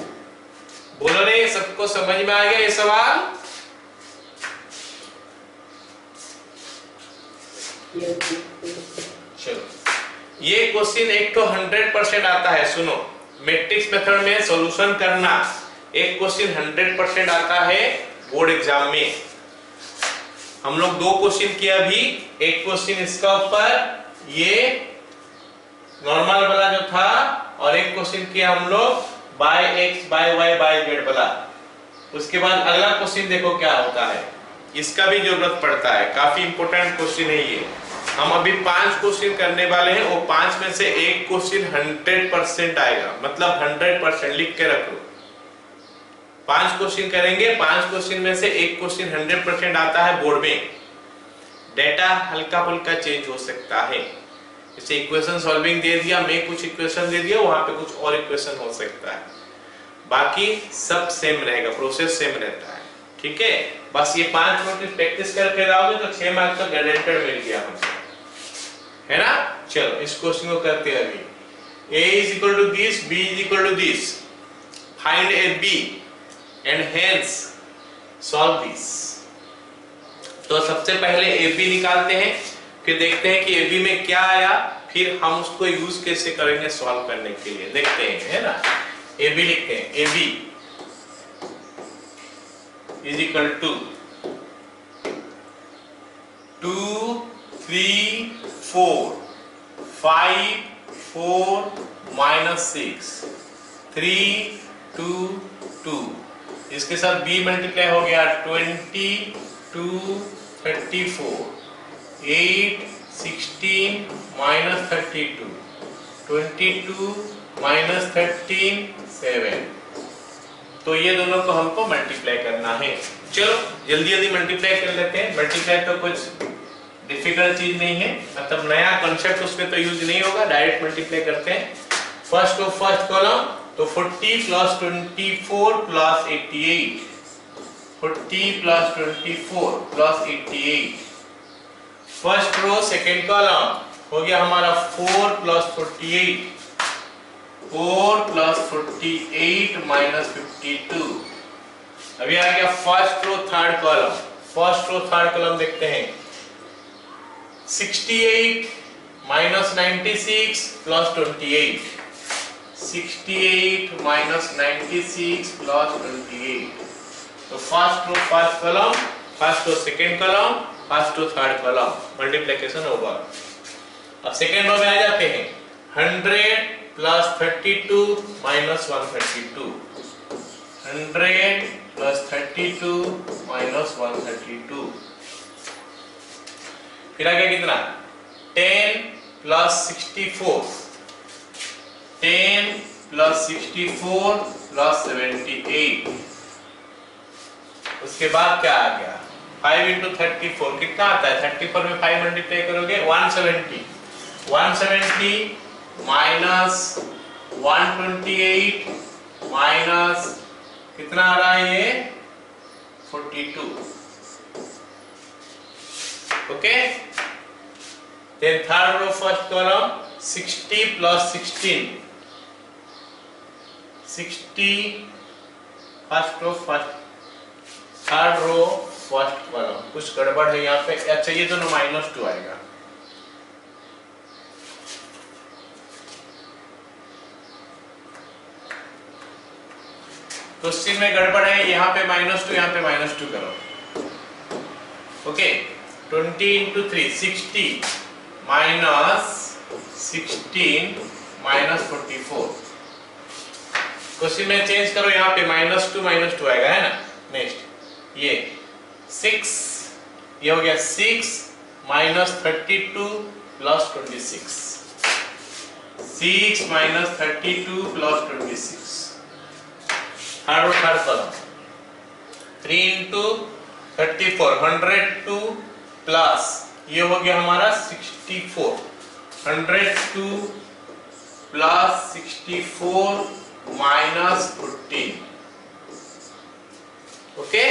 Speaker 1: बोलो रे, सबको समझ में आ गया ये सवाल? चलो, ये क्वेश्चन एक तो 100% आता है। सुनो, मैट्रिक्स मेथड में सॉल्यूशन करना एक क्वेश्चन 100% आता है बोर्ड एग्जाम में। हम लोग दो क्वेश्चन किया अभी, एक क्वेश्चन इसका ऊपर ये नॉर्मल वाला जो था, और एक क्वेश्चन किया हम लोग by x by y by z वाला। उसके बाद अगला क्वेश्चन देखो क्या होता है, इसका भी जरूरत पड़ता है, काफी इंपॉर्टेंट क्वेश्चन है ये। हम अभी 5 क्वेश्चन करने वाले हैं, वो 5 में से एक क्वेश्चन 100% आएगा, मतलब 100% लिख के रखो। 5 क्वेश्चन करेंगे, 5 क्वेश्चन में से एक क्वेश्चन 100% आता है बोर्ड में। डेटा हल्का फुल्का चेंज हो सकता है, जैसे इक्वेशन सॉल्विंग दे दिया, मैं कुछ इक्वेशन दे दिया, वहां पे कुछ और इक्वेशन हो सकता है, बाकी सब सेम रहेगा, प्रोसेस सेम रहता है। ठीक है, बस ये 5 मिनट प्रैक्टिस करके रहोगे तो 6 मार्क्स का गारंटेड मिल गया हमको, है ना। चलो इस क्वेश्चन को करते हैं अभी। a is equal to this, b is equal to this, find a b and hence solve this। तो सबसे पहले ए बी निकालते हैं, फिर देखते हैं कि ए बी में क्या आया, फिर हम उसको यूज कैसे करेंगे सॉल्व करने के लिए, देखते हैं, है ना। ए बी लिखते हैं, A B is equal to 2 3 4 5 4 -6 3 2 2, इसके साथ b मल्टीप्लाई हो गया 20 2 34 8 16 -32 22 -13 7। तो ये दोनों को हमको मल्टीप्लाई करना है। चलो जल्दी जल्दी मल्टीप्लाई कर लेते हैं। मल्टीप्लाई तो कुछ डिफिकल्ट चीज नहीं है, मतलब नया कॉन्सेप्ट उसमें तो यूज नहीं होगा, डायरेक्ट मल्टीप्लाई करते हैं। फर्स्ट टू फर्स्ट कॉलम तो 40 + 24 + 88, 40 + 24 + 88। फर्स्ट रो सेकंड कॉलम हो गया हमारा 4 + 48, 4 + 48 -52। अभी आ गया first row third column. First row third column देखते हैं, 68 - 96 + 28, 68 - 96 + 28। तो first row first column, first row second column, first row third column, multiplication over. अब सेकंड रो में आ जाते हैं, 100 + 32 - 132, 100 + 32 - 132। फिर आ गया कितना, 10 + 64, 10 + 64 + 78। उसके बाद क्या आ गया, 5 × 34 कितना आता है, 34 में 5 मल्टीप्लाई करोगे 170, 170 - 128 माइनस कितना आ रहा है ये 42। Okay, then third row first column 60 + 16, 60 first row first, third row first column. कुछ गड़बड़ है यहाँ पे, अच्छा ये दोनों -2 आएगा। क्वेश्चन में गड़बड़ है, यहाँ पे -2 यहाँ पे -2 करो। ओके, 20 × 3 60 -16 -44। क्वेश्चन में चेंज करो, यहाँ पे -2 आएगा, है ना। नेक्स्ट ये 6, ये हो गया 6 - 32 + 26, 6 - 32 + 26। थर्ड कॉलम 3 × 34 102 प्लस ये हो गया हमारा 64, 102 + 64 - 14। ओके,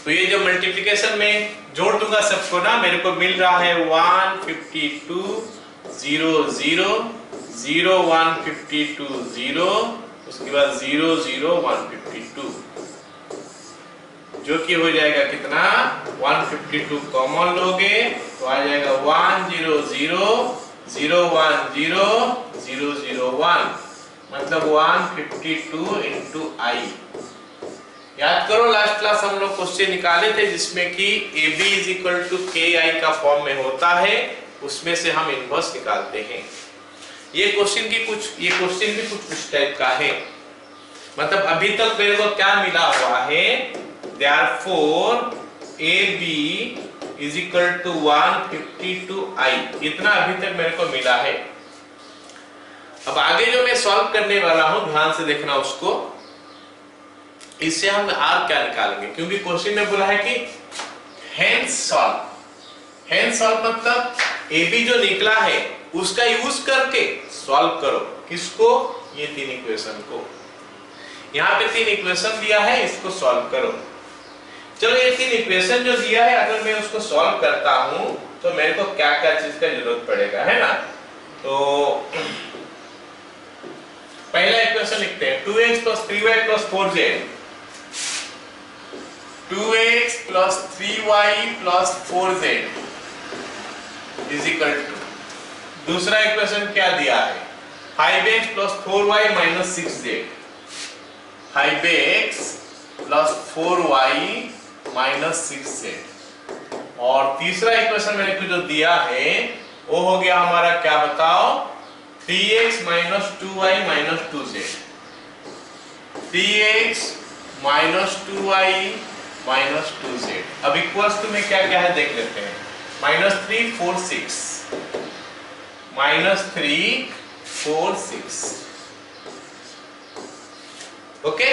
Speaker 1: तो ये जो मल्टीप्लिकेशन में जोड़ दूंगा सबको ना, मेरे को मिल रहा है 152 0 0 0 152 0, उसके बाद 0 0 152, जो कि हो जाएगा कितना 152 कॉमन लोगे तो आ जाएगा 1 0 0 0 1 0 0 0 1, मतलब 152 × I। याद करो लास्ट क्लास हम लोग क्वेश्चन निकाले थे जिसमें कि AB = KI का फॉर्म में होता है, उसमें से हम इनवर्स निकालते हैं। ये क्वेश्चन भी कुछ इस टाइप का है। मतलब अभी तक मेरे को क्या मिला हुआ है, therefore AB is equal to 152I, इतना अभी तक मेरे को मिला है। अब आगे जो मैं सॉल्व करने वाला हूं, ध्यान से देखना उसको, इससे हम R क्या निकालेंगे, क्योंकि क्वेश्चन में बोला है कि hence solve। hence solve मतलब AB जो निकला है उसका यूज करके सॉल्व करो, किसको, ये तीन इक्वेशन को। यहाँ पे तीन इक्वेशन दिया है, इसको सॉल्व करो। चलो ये तीन इक्वेशन जो दिया है, अगर मैं उसको सॉल्व करता हूं तो मेरे को क्या क्या चीज का जरूरत पड़ेगा, है ना। तो पहला इक्वेशन लिखते हैं, 2x + 3y + 4z, 2x + 3y + 4z is equal to, दूसरा इक्वेशन क्या दिया है, 5x + 4y - 6z, 5x + 4y - 6z। और तीसरा इक्वेशन मेरे को जो दिया है वो हो गया हमारा, क्या बताओ, 3x - 2y - 2z, 3x - 2y - 2z। अब इक्वल्स टू में क्या क्या है देख लेते हैं, -3 4 6, -3 4 6, ओके।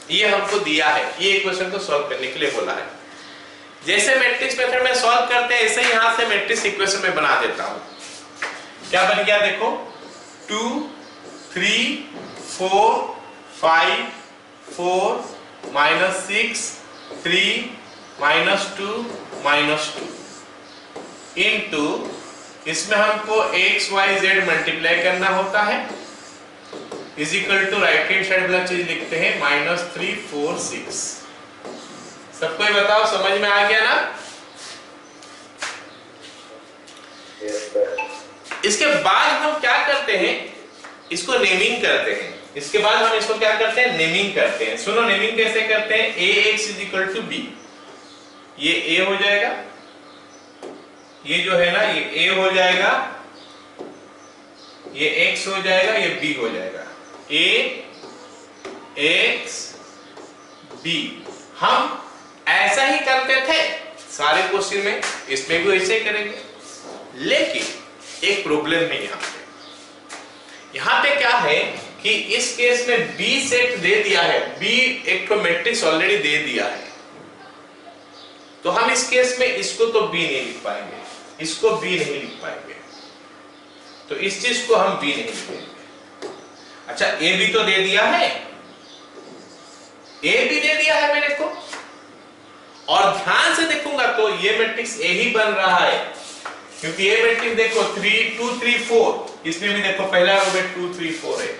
Speaker 1: ये हमको दिया है, ये इक्वेशन को सॉल्व करने के लिए बोला है। जैसे मैट्रिक्स मेथड में सॉल्व करते हैं ऐसे ही यहां से मैट्रिक्स इक्वेशन में बना देता हूं। क्या बन गया देखो, 2 3 4 5 4 -6 3 -2 -2 इनटू, इसमें हमको x y z मल्टीप्लाई करना होता है, is equal to right hand side वाला चीज लिखते हैं -3 4 6। सबको ये बताओ, समझ में आ गया ना। इसके बाद हम क्या करते हैं, इसको नेमिंग करते हैं। इसके बाद हम इसको क्या करते हैं, नेमिंग करते हैं। सुनो नेमिंग कैसे करते हैं, ax = b, ये a हो जाएगा, ये जो है ना ये a हो जाएगा, ये x हो जाएगा, ये b हो जाएगा, a x b। हम ऐसा ही करते थे सारे क्वेश्चन में, इसमें भी वैसे ही करेंगे, लेकिन एक प्रॉब्लम है यहाँ पे। यहाँ पे क्या है कि इस केस में b सेट दे दिया है, b एक तो मैट्रिक्स ऑलरेडी दे दिया है, तो हम इस केस में इसको तो b नहीं लिख पाएंगे, इसको b नहीं लिख पाएंगे, तो इस चीज को हम b नहीं लिखेंगे। अच्छा a भी तो दे दिया है, a भी दे दिया है मेरे को, और ध्यान से देखूंगा तो ये मैट्रिक्स a ही बन रहा है, क्योंकि ये मैट्रिक्स देखो 3 2 3 4, इसमें भी देखो पहला रो में 2 3 4 है,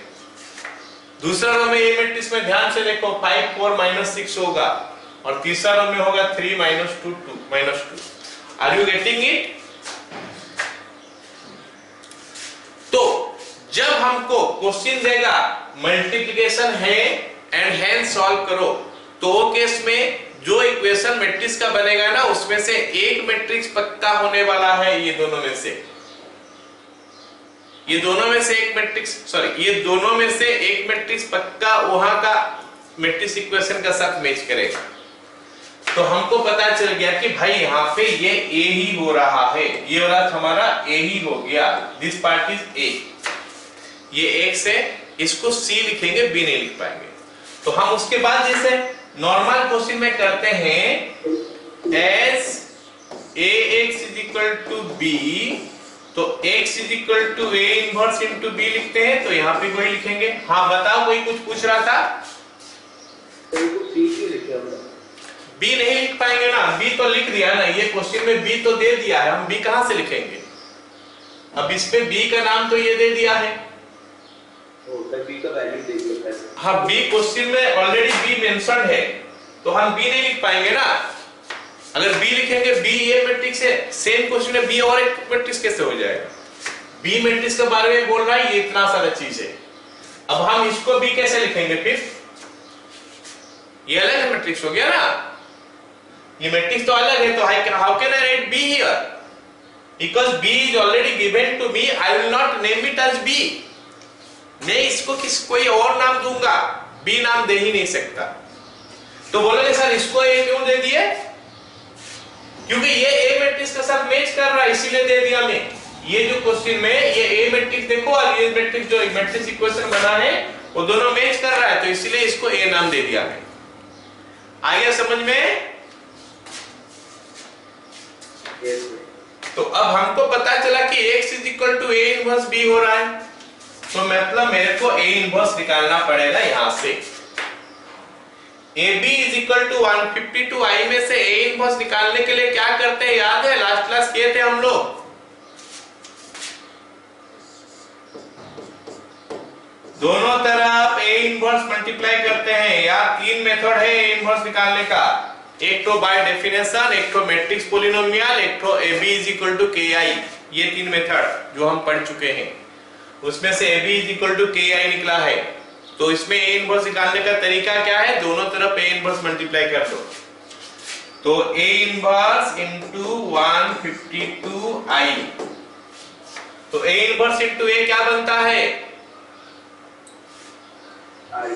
Speaker 1: दूसरा रो में ये मैट्रिक्स में ध्यान से देखो 5 4 -6 होगा, और तीसरा रो में होगा 3 -2 2। Are you getting it. तो जब हमको क्वेश्चन देगा मल्टीप्लिकेशन है एंड हेंस सॉल्व करो, तो केस में जो इक्वेशन मैट्रिक्स का बनेगा ना, उसमें से एक मैट्रिक्स पक्का होने वाला है, ये दोनों में से, ये दोनों में से एक मैट्रिक्स, सॉरी ये दोनों में से एक मैट्रिक्स पक्का वहां का मैट्रिक्स इक्वेशन का साथ मैच करेगा। तो हमको पता चल गया कि भाई यहाँ पे ये a ही हो रहा है, ये वाला हमारा a ही हो गया, दिस पार्ट इज a, ये x है, इसको c लिखेंगे, b नहीं लिख पाएंगे। तो हम उसके बाद जैसे नॉर्मल क्वेश्चन में करते हैं, as ax = b, तो x = a इनवर्स * b लिखते हैं, तो यहाँ पे वही लिखेंगे। हाँ बताओ, कोई कुछ पूछ रहा था, b नहीं लिख पाएंगे ना, b तो लिख दिया ना, ये क्वेश्चन में b तो दे दिया है, हम b कहां से लिखेंगे। अब इस पे b का नाम तो ये दे दिया है,
Speaker 2: b का वैल्यू दे दिया है।
Speaker 1: हाँ b क्वेश्चन में ऑलरेडी b मेंशन्ड है, तो हम b नहीं लिख पाएंगे ना। अगर b लिखेंगे, b ये मैट्रिक्स है, सेम क्वेश्चन में b और एक मैट्रिक्स कैसे हो जाएगा। b मैट्रिक्स के बारे में बोल रहा है, ये इतना सारा चीज है। अब हम इसको b कैसे लिखेंगे, फिर ये अलग मैट्रिक्स हो गया ना, ये मैट्रिक्स तो अलग है, तो how can I right b here, because b is already given to me, I will not name it as b, मैं इसको कोई और नाम दूंगा, बी नाम दे ही नहीं सकता। तो बोलोगे सर इसको ए क्यों दे दिए? क्योंकि ये ए मैट्रिक्स के साथ मैच कर रहा है, इसीलिए दे दिया मैं। ये जो क्वेश्चन में ये ए मैट्रिक्स देखो और ये मैट्रिक्स जो मैट्रिक्स इक्वेशन बना है वो दोनों मैच कर रहा है, तो इसलिए इसको ए नाम दे दिया मैं। आ गया समझ में?
Speaker 2: Yes,
Speaker 1: तो अब हमको पता चला कि x is equal to A inverse b हो रहा है, तो मतलब मेरे को a इनवर्स निकालना पड़ेगा यहां से। AB is equal to 152 i में से a इनवर्स निकालने के लिए क्या करते हैं, याद है लास्ट क्लास किए थे हम लोग? दोनों तरफ a इनवर्स मल्टीप्लाई करते हैं। यार तीन मेथड है a इनवर्स निकालने का, एक तो बाय डेफिनेशन, एक तो मैट्रिक्स पॉलिनोमियल, एक तो AB is equal to KI। ये तीन मेथड जो हम पढ़ चुके हैं, उसमें से AB is equal to KI निकला है। तो इसमें A इनवर्स निकालने का तरीका क्या है, दोनों तरफ A इनवर्स मल्टीप्लाई कर दो। तो A इनवर्स इनटू 152i, तो A इनवर्स इनटू A क्या बनता है?
Speaker 2: I.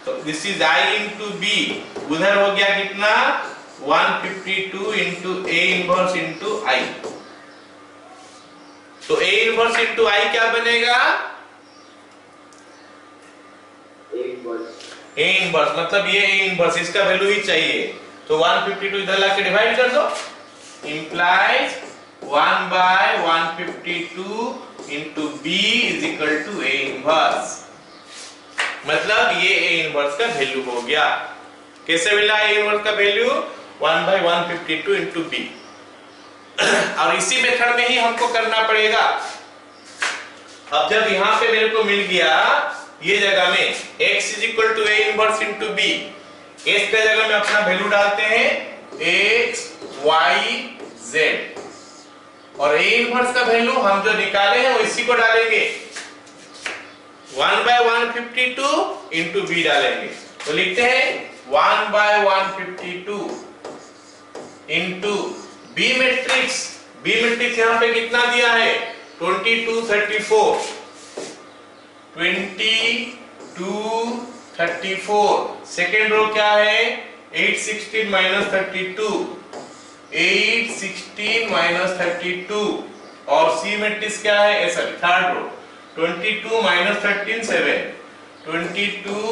Speaker 1: तो this is I into B, उधर हो गया कितना 152 into A inverse into I। तो A इनवर्स इंटू I क्या बनेगा?
Speaker 2: A inverse.
Speaker 1: A इनवर्स मतलब ये A इनवर्स, इसका वैल्यू ही चाहिए, तो 152 इधर लाके डिवाइड कर दो, implies 1 by 152 into B is equal to A inverse. मतलब ये A इनवर्स का वैल्यू हो गया। कैसे मिला A इनवर्स का वैल्यू? 1 by 152 into B। और इसी मेथड में ही हमको करना पड़ेगा। अब जब यहां पे मेरे को मिल गया ये जगह में x is equal to A inverse into B, x का जगह में अपना वैल्यू डालते हैं x y z, और A इनवर्स का वैल्यू हम जो निकाले हैं वो इसी को डालेंगे, 1 बाय 152 इंटू B डालेंगे। तो लिखते हैं 1 by 152 into B matrix. B matrix यहाँ पे कितना दिया है? 22 34, 22 34। सेकेंड रो क्या है? 8 16 माइनस 32, 8 16 माइनस 32। और C मैट्रिक्स क्या है? Sorry third row 22 minus 13 7, 22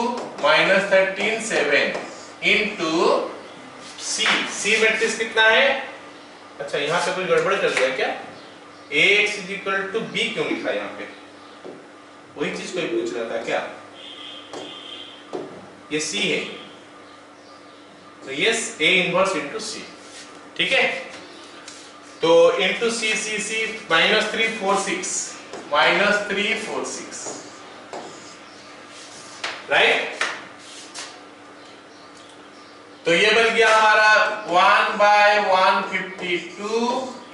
Speaker 1: minus 13 7 into C matrix कितना है? अच्छा यहाँ पे कोई गड़बड़ कर दिया क्या? Ax is equal to B क्यों लिखा यहाँ पे? वही चीज कोई पूछ रहा था क्या? ये C है, तो yes A inverse into C, ठीक है। तो into C minus 346, minus 346, right. तो ये बन गया हमारा 1 by 152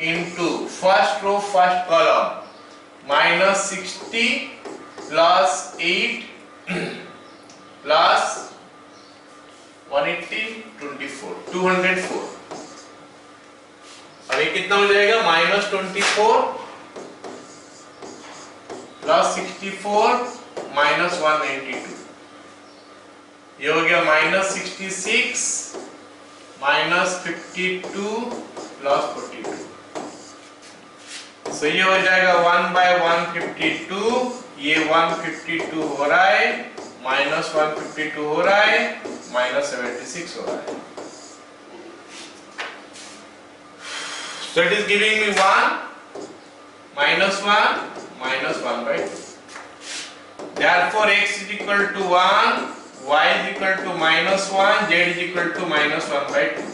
Speaker 1: into first row first column minus 60 plus 8 plus 180 24 204। अब ये कितना हो जाएगा? Minus 24 plus 64 minus 192। ये हो गया माइनस 66 माइनस 52 प्लस 42। सो ये हो जाएगा 1 बाय 152, ये 152 हो रहा है, माइनस 152 हो रहा है, माइनस 76 हो रहा है। So it is giving me 1 minus 1 minus 1 by 2. Therefore x is equal to 1, y is equal to minus 1, z is equal to minus 1 by 2.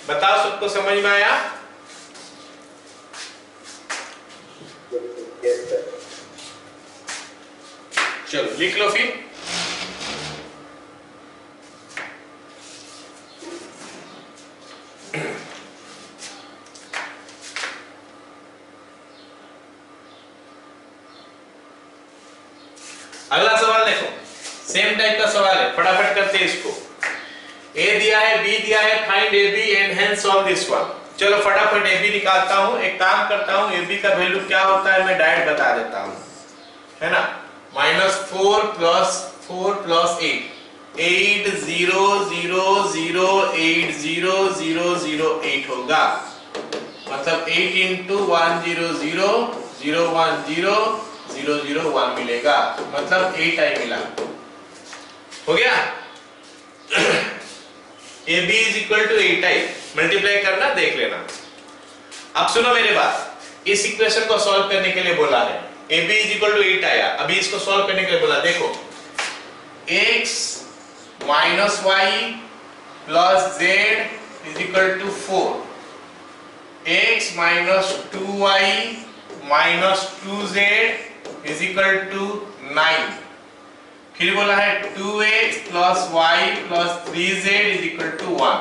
Speaker 1: बताओ सबको समझ में आया?
Speaker 2: Yes, sir.
Speaker 1: चलो लिख लो फिर। अगला सवाल देखो, सेम टाइप का सवाल है, फटाफट करते हैं इसको। A दिया है, B दिया है, find AB and hence solve this one. चलो फटाफट AB निकालता हूं। एक काम करता हूं, AB का वैल्यू क्या होता है मैं डायरेक्ट बता देता हूं। है ना, -4 + 8 800080008 होगा, मतलब 8 × 10001001001 मिलेगा, मतलब 8i मिला। हो गया। AB = 8i, मल्टीप्लाई करना देख लेना। अब सुनो मेरे बात, इस इक्वेशन को सॉल्व करने के लिए बोला है, AB = 8 आया, अभी इसको सॉल्व करने के लिए बोला, देखो x - y + z = 4, x - 2y - 2z = 9, फिर बोला है 2x + y + 3z = 1।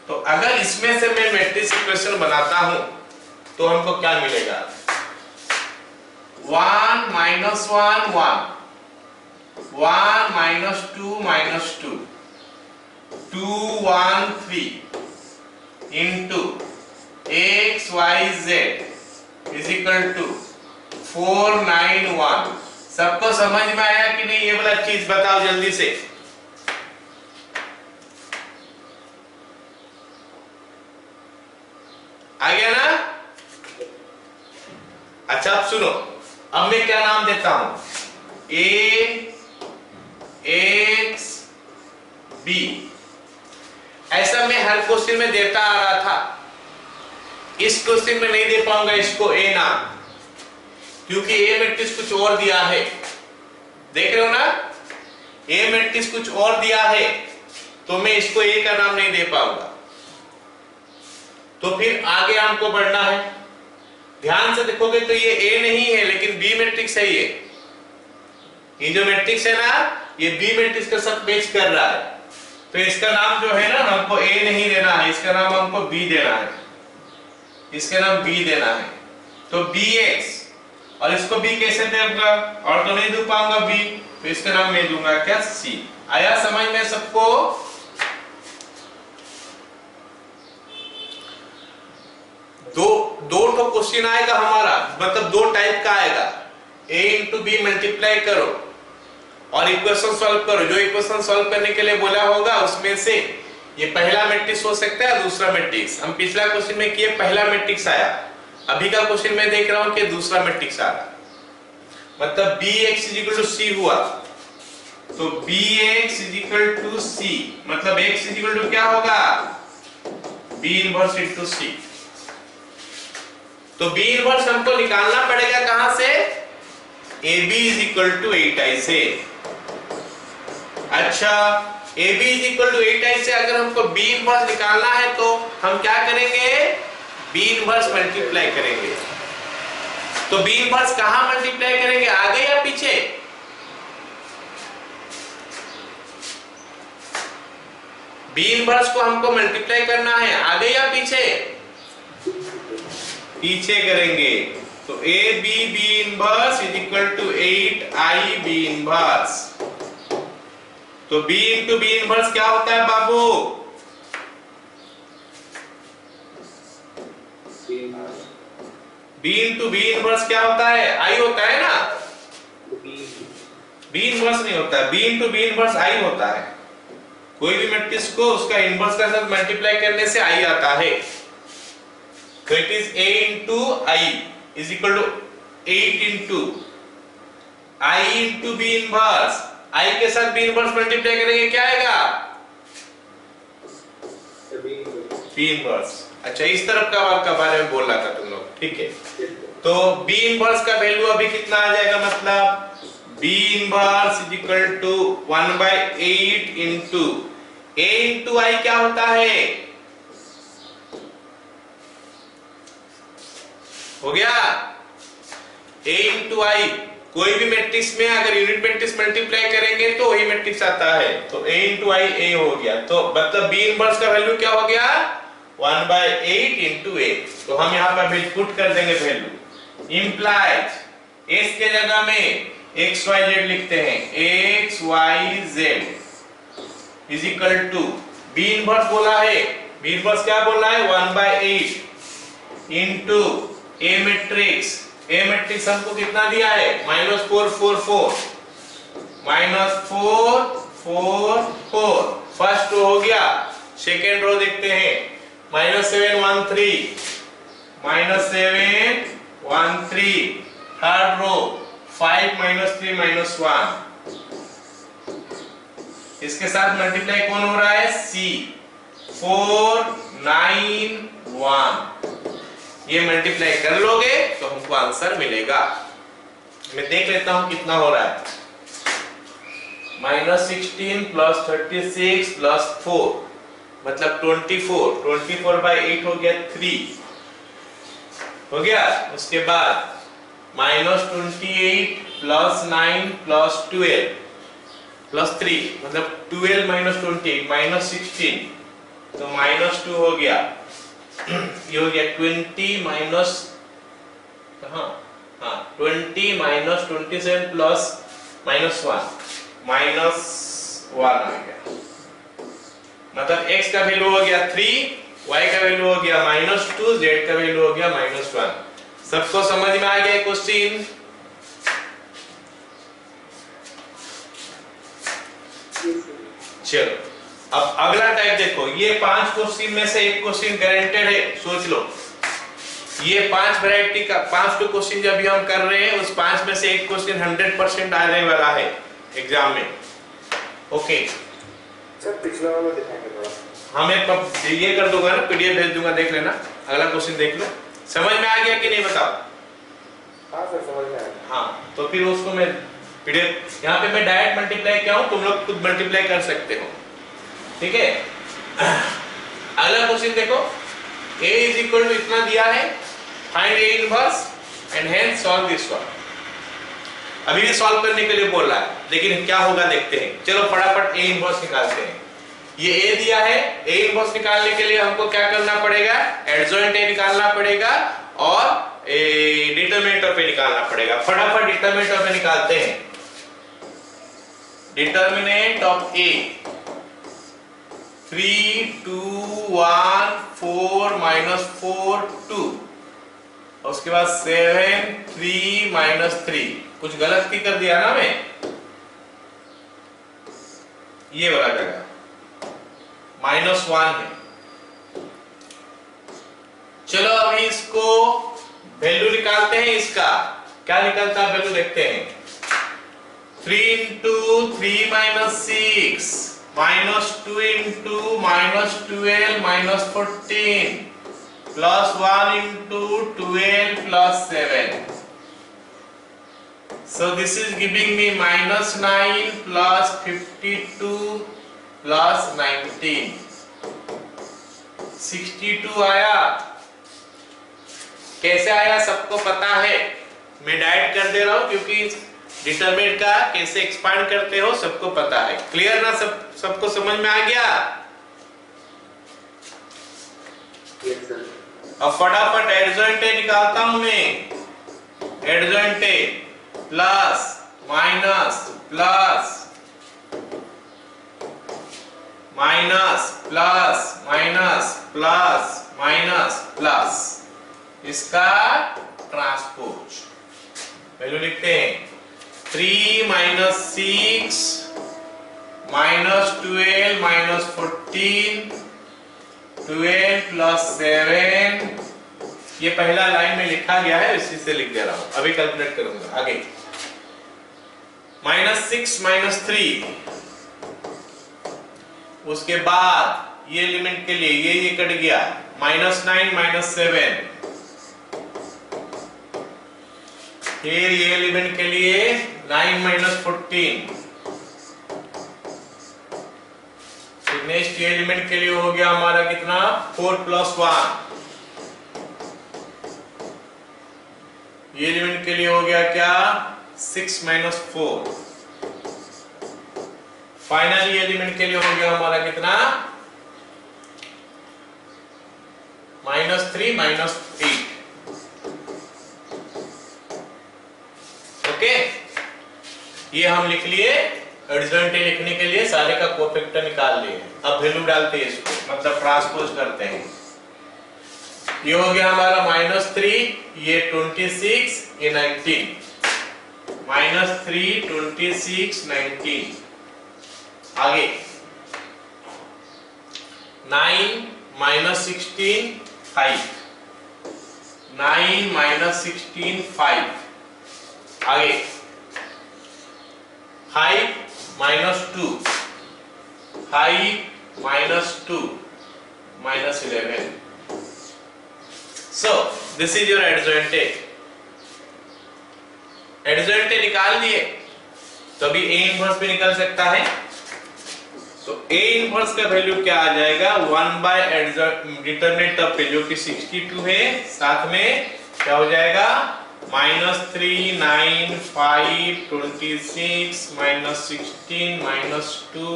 Speaker 1: तो अगर इसमें से मैं मैट्रिक्स इक्वेशन बनाता हूं तो हमको क्या मिलेगा, 1 - 1 1 1 - 2 - 2 2 1 3 into x y z = 4 9 1। सबको समझ में आया कि नहीं, ये वाला चीज बताओ जल्दी से। आ गया ना? अच्छा अब सुनो, अब मैं क्या नाम देता हूं, A X B, ऐसा मैं हर क्वेश्चन में देता आ रहा था। इस क्वेश्चन में नहीं दे पाऊंगा इसको A नाम, क्योंकि A मैट्रिक्स कुछ और दिया है, देख रहे हो ना, A मैट्रिक्स कुछ और दिया है, तो मैं इसको A का नाम नहीं दे पाऊंगा। तो फिर आगे हमको बढ़ना है, ध्यान से देखोगे तो ये A नहीं है, लेकिन B मैट्रिक्स है। ये जो मैट्रिक्स है ना, ये B मैट्रिक्स के साथ मैच कर रहा है, तो इसका नाम जो है ना, हमको A नहीं देना है, इसका नाम हमको B देना है, इसका नाम B देना है। तो BX, और इसको B कैसे दूंगा, और तो नहीं दे पाऊंगा B, तो इसका नाम मैं दूंगा क्या, C। आया समझ में सबको? दो तो क्वेश्चन आएगा हमारा, मतलब दो टाइप का आएगा, A × B मल्टीप्लाई करो और इक्वेशन सॉल्व करो। जो इक्वेशन सॉल्व करने के लिए बोला होगा उसमें से ये पहला मैट्रिक्स हो सकता है, दूसरा मैट्रिक्स। हम पिछला क्वेश्चन में किए पहला मैट्रिक्स आया, अभी का क्वेश्चन में देख रहा हूं कि दूसरा मैट्रिक्स आ रहा, मतलब Bx = C हुआ। तो Bx = C, मतलब x = क्या होगा, B 1 × C। तो B 1 हमको निकालना पड़ेगा कहां से, AB = 8i से। अच्छा, AB = 8i से अगर हमको B 1 निकालना है तो हम क्या करेंगे, B 1 मल्टीप्लाई करेंगे। तो B 1 कहां मल्टीप्लाई करेंगे, आगे या पीछे? B 1 को हमको मल्टीप्लाई करना है, आगे या पीछे? पीछे करेंगे। तो AB B 1 = 8i B 1। तो B × B 1 क्या होता है बाबू, B × B 1 क्या होता है, I होता है ना, B 1 नहीं होता, B × B 1 I होता है। कोई भी मैट्रिक्स को उसका इनवर्स के साथ मल्टीप्लाई करने से I आता है। So it is A × I is equal to 8 × I × B 1। I के साथ B 1 मल्टीप्लाई करेंगे, क्या आएगा, B 1। अच्छा, इस तरफ का बारे में बोल रहा था तुम लोग, ठीक है। तो B 1 का वैल्यू अभी कितना आ जाएगा, मतलब B 1 = 1/8 × A × I क्या होता है, हो गया, A × I। कोई भी मैट्रिक्स में अगर यूनिट मैट्रिक्स मल्टीप्लाई करेंगे तो वही मैट्रिक्स आता है। तो A × I A हो गया, तो मतलब B 1 का वैल्यू क्या हो गया, 1/8 × A। तो हम यहाँ पर भी पुट कर देंगे वैल्यू, इंप्लाइज S के जगह में x y z लिखते हैं, x y z = B 1 बोला है, B 1 क्या बोला है, 1/8 × A मैट्रिक्स ए मैट्रिक्स हमको कितना दिया है -4 4 4 -4 4 4। फर्स्ट रो हो गया, सेकेंड रो देखते हैं -7 1 3 -7 1 3। Third row 5 -3 -1। इसके साथ मल्टीप्लाई कौन हो रहा है C 4 9 1। ये मल्टीप्लाई कर लोगे तो हमको आंसर मिलेगा। मैं देख लेता हूं कितना हो रहा है। -16 + 36 + 4 मतलब 24। 24/8 हो गया 3 हो गया। उसके बाद -28 + 9 + 12 + 3 मतलब 12 - 28 -16 तो -2 हो गया। ये हो गया 20 माइनस 20 - 27 प्लस -1 -1 आ गया। मतलब x का वैल्यू हो गया 3, y का वैल्यू हो गया -2, z का वैल्यू हो गया -1। सबको समझ में आ गया क्वेश्चन? चलो अब अगला टाइप देखो। ये 5 क्वेश्चन में से एक क्वेश्चन गारंटेड है, सोच लो। ये 5 वैरायटी का 5 क्वेश्चन जब भी हम कर रहे हैं उस 5 में से एक क्वेश्चन 100% आने वाला है एग्जाम में। ओके
Speaker 2: सर पिछला वाला दिखाएंगे थोड़ा।
Speaker 1: हाँ मैं ये कर दूंगा ना, पीडीएफ भेज दूंगा, देख लेना। अगला क्वेश्चन देख लो। समझ में आ गया कि नहीं बताओ?
Speaker 2: हाँ सर समझ में आया।
Speaker 1: हाँ तो फिर उसको मैं पीडीएफ यहाँ पे मैं डायरेक्ट मल्टीप्लाई किया हूँ, तुम लोग खुद मल्टीप्लाई कर सकते हो। ठीक है अगला क्वेश्चन देखो। a = इतना दिया है, find a inverse and hence solve this one. अभी भी सॉल्व करने के लिए बोल रहा है, लेकिन क्या होगा देखते हैं। चलो फटाफट a इनवर्स निकालते हैं। ये a दिया है, a इनवर्स निकालने के लिए हमको क्या करना पड़ेगा, एडजॉइंट a निकालना पड़ेगा और डिटरमिनेंट ऑफ a निकालना पड़ेगा। फटाफट डिटरमिनेंट ऑफ a निकालते हैं। डिटरमिनेंट ऑफ a 3 2 1 4 -4 2 और उसके बाद 7 3 -3। कुछ गलत की कर दिया ना मैं, ये वाला जगह -1 है। चलो अभी इसको वैल्यू निकालते हैं। इसका क्या निकलता है वैल्यू देखते हैं। 3 × 3 - 6 -2 × -12 -14 +1 × 12 + 7. So this is giving me -9 + 52 + 19 62 आया। कैसे आया सबको पता है, मैं डायरेक्ट कर दे रहा हूं क्योंकि डिटरमिनेंट का कैसे एक्सपांड करते हो सबको पता है। क्लियर ना? सबको समझ में आ गया?
Speaker 2: Yes sir.
Speaker 1: अब फटाफट एडजॉइंट ए निकालता हूं मैं। Adjoint A plus minus plus minus plus minus plus minus plus, इसका ट्रांसपोज वैल्यू लिखते हैं। 3 - 6 -12 -14 12 + 7। ये पहला लाइन में लिखा गया है, इसी से लिख दे रहा हूं। अभी कैलकुलेट करूंगा आगे। -6 -3 उसके बाद ये एलिमेंट के लिए ये कट गया। -9 -7 फिर ये एलिमेंट के लिए 9 -14। नेक्स्ट ये एलिमेंट के लिए हो गया हमारा कितना 4 + 1। ये एलिमेंट के लिए हो गया क्या 6 - 4। फाइनली एलिमेंट के लिए हो गया हमारा कितना -3 -8। ओके ये हम लिख लिए। एडजॉइंट ए लिखने के लिए सारे का कोफैक्टर निकाल लिए। अब वैल्यू डालते हैं इसको, मतलब ट्रांसपोज करते हैं। ये हो गया हमारा -3, ये 26, ये 19, -3 26 19। आगे 9 -16 5, 9 -16 5। आगे 5 -2, 5 -2 -11। So this is your adjointe। एडजॉइंटे निकाल दिए तो अभी A इनवर्स भी निकल सकता है। तो A इनवर्स का वैल्यू क्या आ जाएगा, 1/, डिटरमिनेंट ऑफ जो कि 62 है, साथ में क्या हो जाएगा -3 9 5 26 -16 -2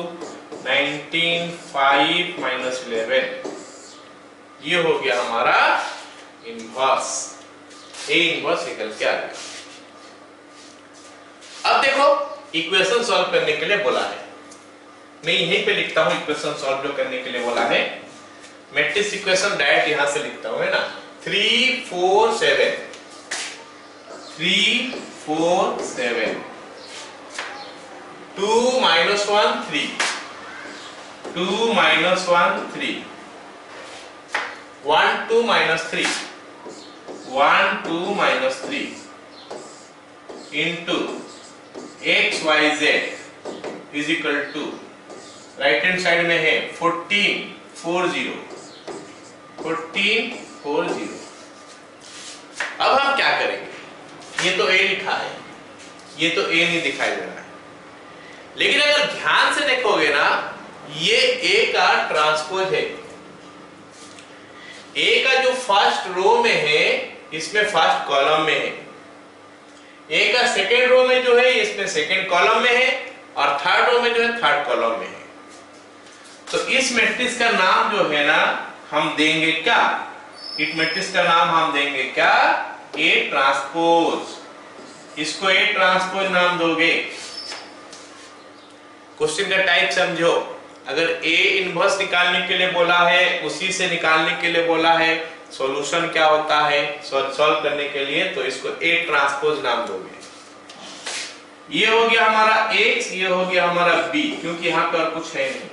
Speaker 1: 19 5 -11। ये हो गया हमारा इनवर्स। A इनवर्स निकल के आ गया। अब देखो इक्वेशन सॉल्व करने के लिए बोला है, मैं यहीं पे लिखता हूं इक्वेशन सॉल्व जो करने के लिए बोला है। मैट्रिक्स इक्वेशन डायरेक्ट यहां से लिखता हूं, है ना। 3 4 7, 3 4 7, 2 -1 3, 2 -1 3, 1 2 -3, 1 2 -3 into x y z is equal to, right hand side में है 14 40, 14 40। अब हम क्या करेंगे, ये तो A लिखा है, ये तो A नहीं दिखाई दे रहा है, लेकिन अगर ध्यान से देखोगे ना, ये A का ट्रांसपोज है। A का जो फर्स्ट रो में है, इसमें फर्स्ट कॉलम में है। A का सेकेंड रो में जो है, इसमें सेकेंड कॉलम में है, और थर्ड रो में जो है थर्ड कॉलम में है। तो इस मैट्रिक्स का नाम जो है ना, हम देंगे क्या, इस मैट्रिक्स का नाम हम देंगे क्या, A ट्रांसपोज। इसको A ट्रांसपोज नाम दोगे। क्वेश्चन का टाइप समझो, अगर A इनवर्स निकालने के लिए बोला है, उसी से निकालने के लिए बोला है, सॉल्यूशन क्या होता है सॉल्व करने के लिए, तो इसको A ट्रांसपोज नाम दोगे। ये हो गया हमारा X, ये हो गया हमारा B, क्योंकि यहां पर कुछ है नहीं।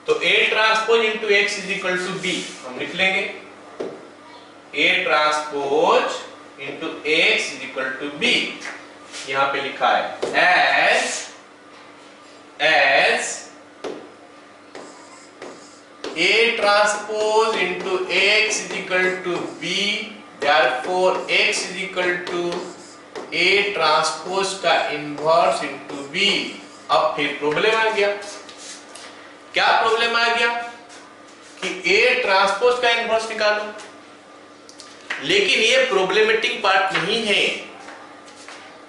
Speaker 1: तो A transpose into X is equal to B हम लिख लेंगे। A transpose into X is equal to B, यहां पे लिखा है as A transpose into X is equal to B, therefore X is equal to A transpose का inverse into B। अब फिर प्रॉब्लम आ गया, क्या प्रॉब्लम आ गया कि A ट्रांसपोज का इनवर्स निकालो, लेकिन ये प्रॉब्लमेटिक पार्ट नहीं है,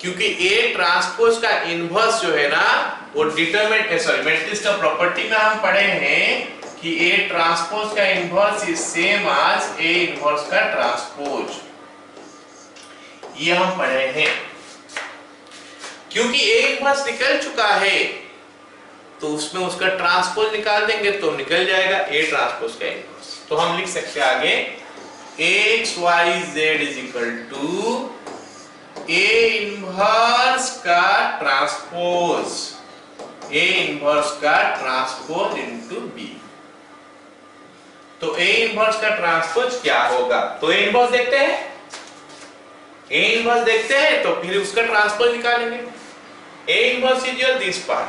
Speaker 1: क्योंकि A ट्रांसपोज का इनवर्स जो है ना, वो डिटरमिनेंट मैट्रिक्स का प्रॉपर्टी में हम पढ़े हैं कि A ट्रांसपोज का inverse is same as A inverse का ट्रांसपोज, ये हम पढ़े हैं। क्योंकि A इनवर्स निकल चुका है, तो उसमें उसका ट्रांसपोज निकाल देंगे तो निकल जाएगा A ट्रांसपोज का इनवर्स। तो हम लिख सकते हैं आगे x y z is equal to A inverse का ट्रांसपोज, A इनवर्स का ट्रांसपोज इनटू B। तो A इनवर्स का ट्रांसपोज क्या होगा, तो A इनवर्स देखते हैं, A इनवर्स देखते हैं तो फिर उसका ट्रांसपोज निकालेंगे। A inverse is your this part,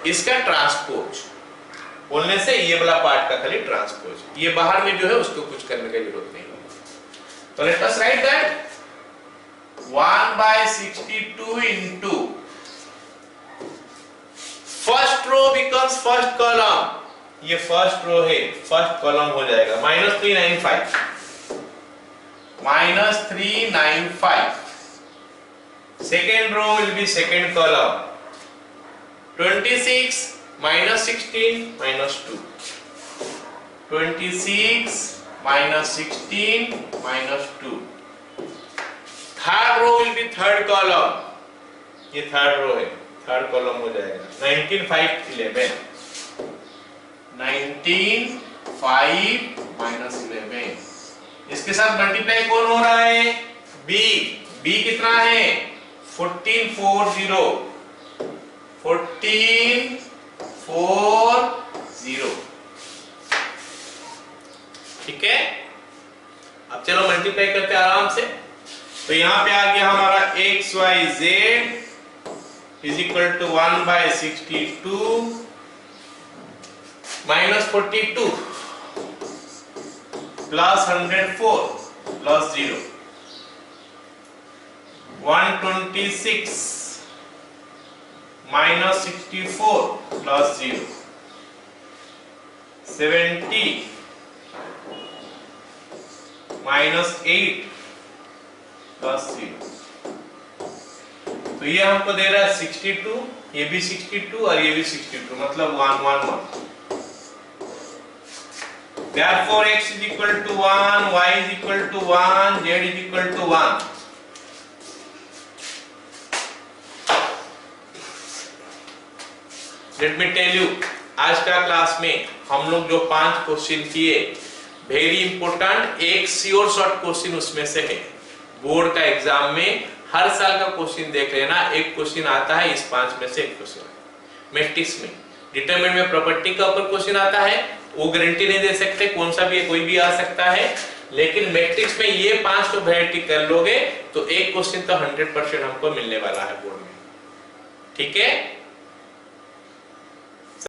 Speaker 1: इसका ट्रांसपोज बोलने से ये वाला पार्ट का खाली ट्रांसपोज, ये बाहर में जो है उसको कुछ करने की जरूरत नहीं है। तो let us write that 1/62 into first row becomes first column, ये फर्स्ट रो है, फर्स्ट कॉलम हो जाएगा -395, -395। Second row will be second column 26 -16 -2, 26 -16 -2। Third row will be third column, ये थर्ड रो है, थर्ड कॉलम हो जाएगा 19 5 11, 19 5 माइनस 11। इसके साथ मल्टीप्लाई कौन हो रहा है? b। b कितना है? 1440। 1440। ठीक है, अब चलो मल्टीप्लाई करते हैं आराम से। तो यहां पे आ गया हमारा xyz is equal to 1/62 minus 42 plus 104 plus 0 126 minus 64 plus 0 70 minus 8 plus 0। तो ये हमको दे रहा है 62, ये भी 62 और ये भी 62, मतलब 1 1 1। Therefore x is equal to 1, y is equal to 1, z is equal to 1। Let me tell you, आज का क्लास में हम लोग जो 5 क्वेश्चन किए, वेरी इंपॉर्टेंट, एक श्योर शॉर्ट क्वेश्चन उसमें से है। बोर्ड का एग्जाम में हर साल का क्वेश्चन देख लेना, एक क्वेश्चन आता है, इस 5 में से एक क्वेश्चन। मैट्रिक्स में डिटरमिनेंट में प्रॉपर्टी का ऊपर क्वेश्चन आता है, वो गारंटी नहीं दे सकते, कौन सा भी कोई भी आ सकता है, लेकिन मैट्रिक्स में ये 5 तो वैरायटी कर लोगे तो एक क्वेश्चन तो 100% हमको मिलने वाला है बोर्ड में। ठीक है।